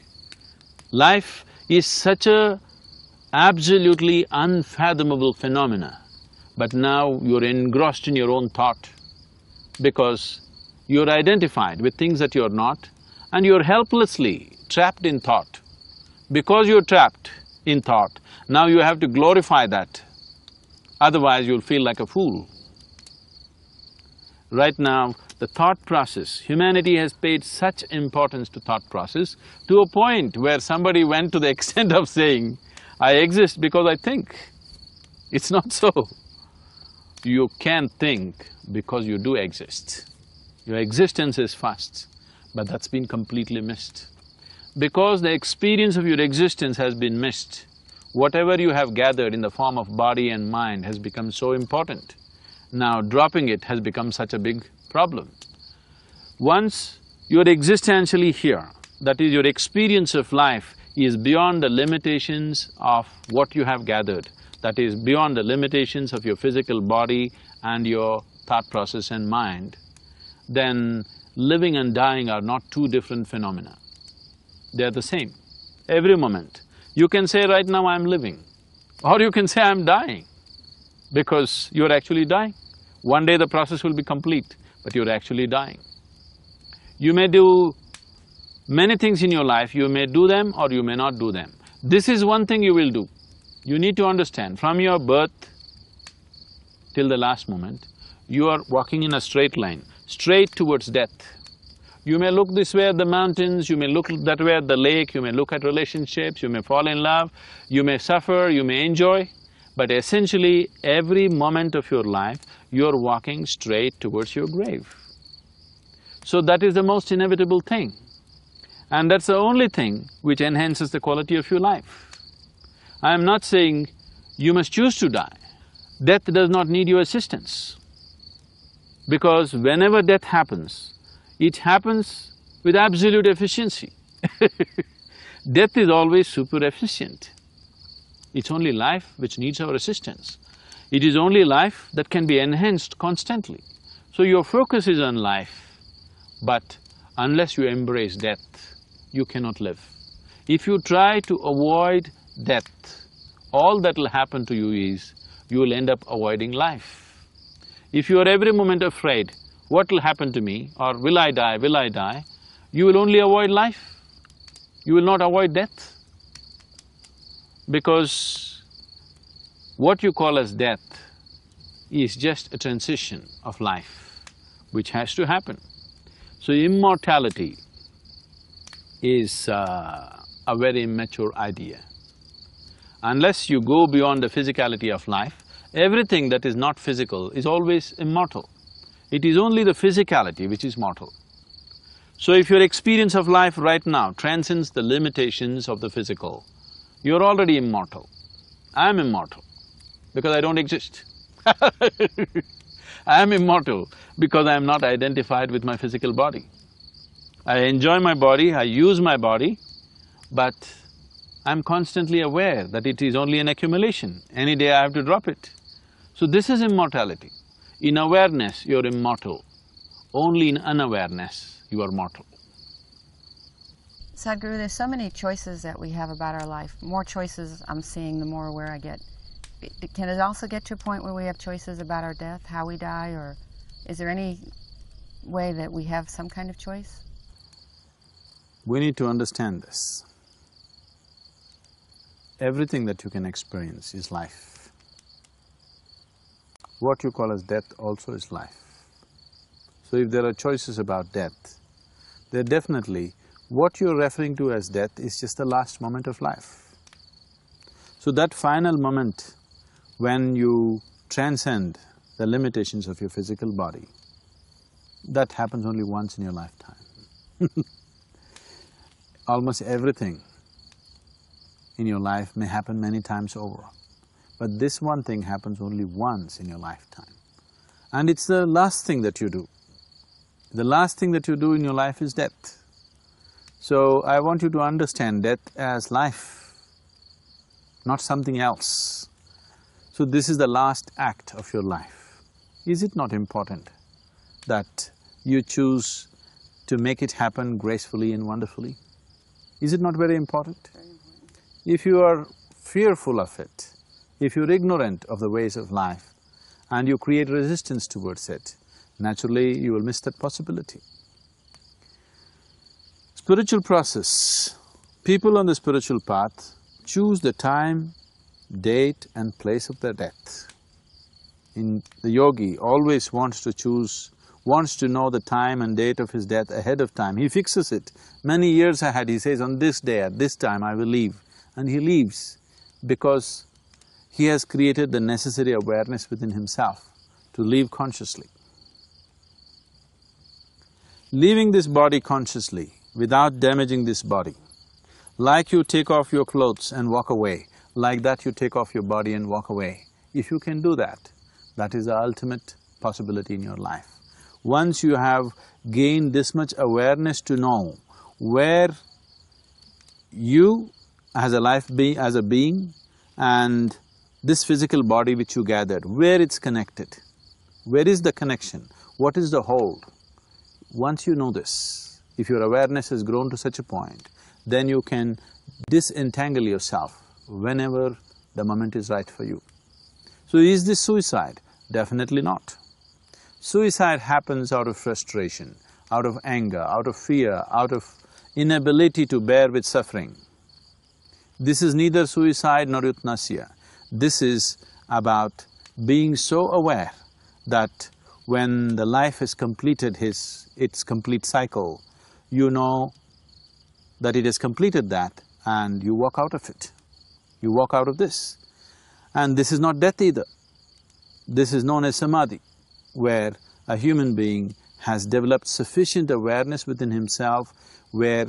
Life is such a absolutely unfathomable phenomena, but now you're engrossed in your own thought because you're identified with things that you're not and you're helplessly trapped in thought. Because you're trapped in thought, now you have to glorify that, otherwise you'll feel like a fool. Right now, the thought process, humanity has paid such importance to thought process to a point where somebody went to the extent of saying, I exist because I think. It's not so. You can think because you do exist. Your existence is first, but that's been completely missed. Because the experience of your existence has been missed, whatever you have gathered in the form of body and mind has become so important. Now dropping it has become such a big problem. Once you're existentially here, that is, your experience of life is beyond the limitations of what you have gathered, that is, beyond the limitations of your physical body and your thought process and mind, then living and dying are not two different phenomena. They are the same. Every moment, you can say, right now I'm living, or you can say I'm dying, because you're actually dying. One day the process will be complete, but you're actually dying. You may do many things in your life, you may do them or you may not do them. This is one thing you will do. You need to understand, from your birth till the last moment, you are walking in a straight line, straight towards death. You may look this way at the mountains, you may look that way at the lake, you may look at relationships, you may fall in love, you may suffer, you may enjoy, but essentially every moment of your life, you're walking straight towards your grave. So that is the most inevitable thing. And that's the only thing which enhances the quality of your life. I am not saying you must choose to die. Death does not need your assistance. Because whenever death happens, it happens with absolute efficiency. Death is always super efficient. It's only life which needs our assistance. It is only life that can be enhanced constantly. So your focus is on life, but unless you embrace death, you cannot live. If you try to avoid death, all that will happen to you is, you will end up avoiding life. If you are every moment afraid what will happen to me, or will I die, you will only avoid life. You will not avoid death. Because what you call as death is just a transition of life which has to happen. So immortality is a very immature idea. Unless you go beyond the physicality of life, everything that is not physical is always immortal. It is only the physicality which is mortal. So if your experience of life right now transcends the limitations of the physical, you're already immortal. I'm immortal because I don't exist. I am immortal because I am not identified with my physical body. I enjoy my body, I use my body, but I'm constantly aware that it is only an accumulation. Any day I have to drop it. So this is immortality. In awareness, you're immortal. Only in unawareness, you are mortal. Sadhguru, there's so many choices that we have about our life. More choices I'm seeing, the more aware I get. Can it also get to a point where we have choices about our death, how we die, or is there any way that we have some kind of choice? We need to understand this. Everything that you can experience is life. What you call as death also is life. So if there are choices about death, they're definitely… what you're referring to as death is just the last moment of life. So that final moment when you transcend the limitations of your physical body, that happens only once in your lifetime. Almost everything in your life may happen many times over, but this one thing happens only once in your lifetime. And it's the last thing that you do. The last thing that you do in your life is death. So I want you to understand death as life, not something else. So this is the last act of your life. Is it not important that you choose to make it happen gracefully and wonderfully? Is it not very important? Very important. If you are fearful of it, if you're ignorant of the ways of life and you create resistance towards it, naturally you will miss that possibility. Spiritual process, people on the spiritual path choose the time, date and place of their death. The yogi always wants to know the time and date of his death ahead of time. He fixes it many years ahead. He says, on this day, at this time I will leave. And he leaves because he has created the necessary awareness within himself to live consciously. Leaving this body consciously, without damaging this body, like you take off your clothes and walk away, like that you take off your body and walk away. If you can do that, that is the ultimate possibility in your life. Once you have gained this much awareness to know where you as a being and this physical body which you gathered, where it's connected, where is the connection, what is the hold? Once you know this, if your awareness has grown to such a point, then you can disentangle yourself whenever the moment is right for you. So is this suicide? Definitely not. Suicide happens out of frustration, out of anger, out of fear, out of inability to bear with suffering. This is neither suicide nor euthanasia. This is about being so aware that when the life has completed its complete cycle, you know that it has completed that and you walk out of it. You walk out of this. And this is not death either. This is known as samadhi, where a human being has developed sufficient awareness within himself where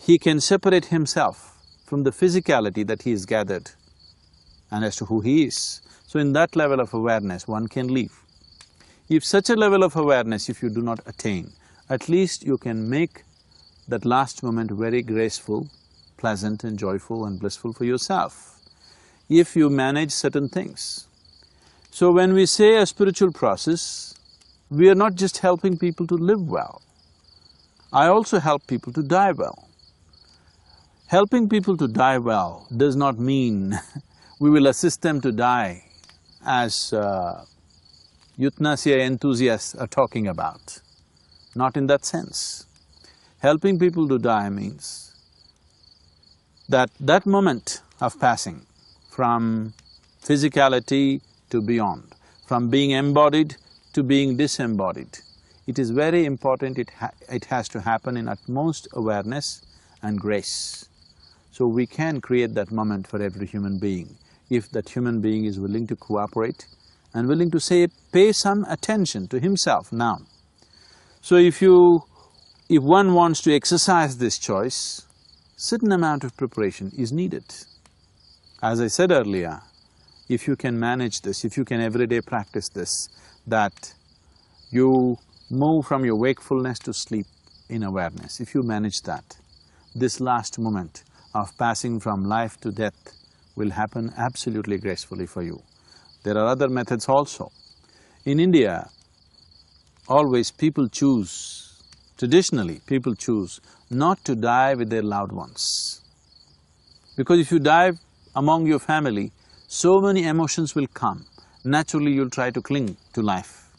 he can separate himself from the physicality that he has gathered and as to who he is. So in that level of awareness, one can live. If such a level of awareness, if you do not attain, at least you can make that last moment very graceful, pleasant and joyful and blissful for yourself, if you manage certain things. So when we say a spiritual process, we are not just helping people to live well. I also help people to die well. Helping people to die well does not mean we will assist them to die as euthanasia enthusiasts are talking about. Not in that sense. Helping people to die means that moment of passing from physicality to beyond, from being embodied to being disembodied, it is very important it has to happen in utmost awareness and grace. So we can create that moment for every human being if that human being is willing to cooperate and willing to pay some attention to himself now. So if one wants to exercise this choice, certain amount of preparation is needed. As I said earlier, if you can manage this, if you can every day practice this, that you move from your wakefulness to sleep in awareness, if you manage that, this last moment of passing from life to death will happen absolutely gracefully for you. There are other methods also. In India, always people choose, traditionally people choose not to die with their loved ones. Because if you die among your family, so many emotions will come. Naturally you'll try to cling to life.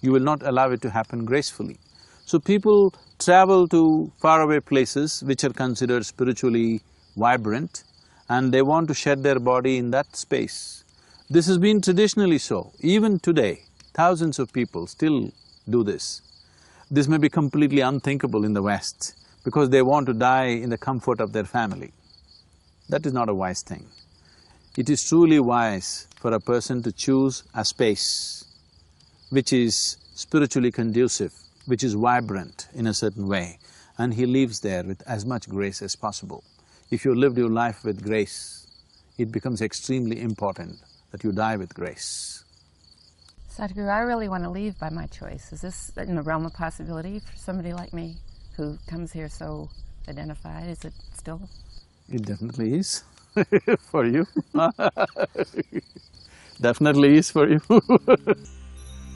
You will not allow it to happen gracefully. So people travel to faraway places which are considered spiritually vibrant, and they want to shed their body in that space. This has been traditionally so. Even today, thousands of people still do this. This may be completely unthinkable in the West because they want to die in the comfort of their family. That is not a wise thing. It is truly wise for a person to choose a space which is spiritually conducive, which is vibrant in a certain way, and he lives there with as much grace as possible. If you lived your life with grace, it becomes extremely important that you die with grace. Sadhguru, I really want to leave by my choice. Is this in the realm of possibility for somebody like me who comes here so identified? Is it still? It definitely is for you. Definitely is for you.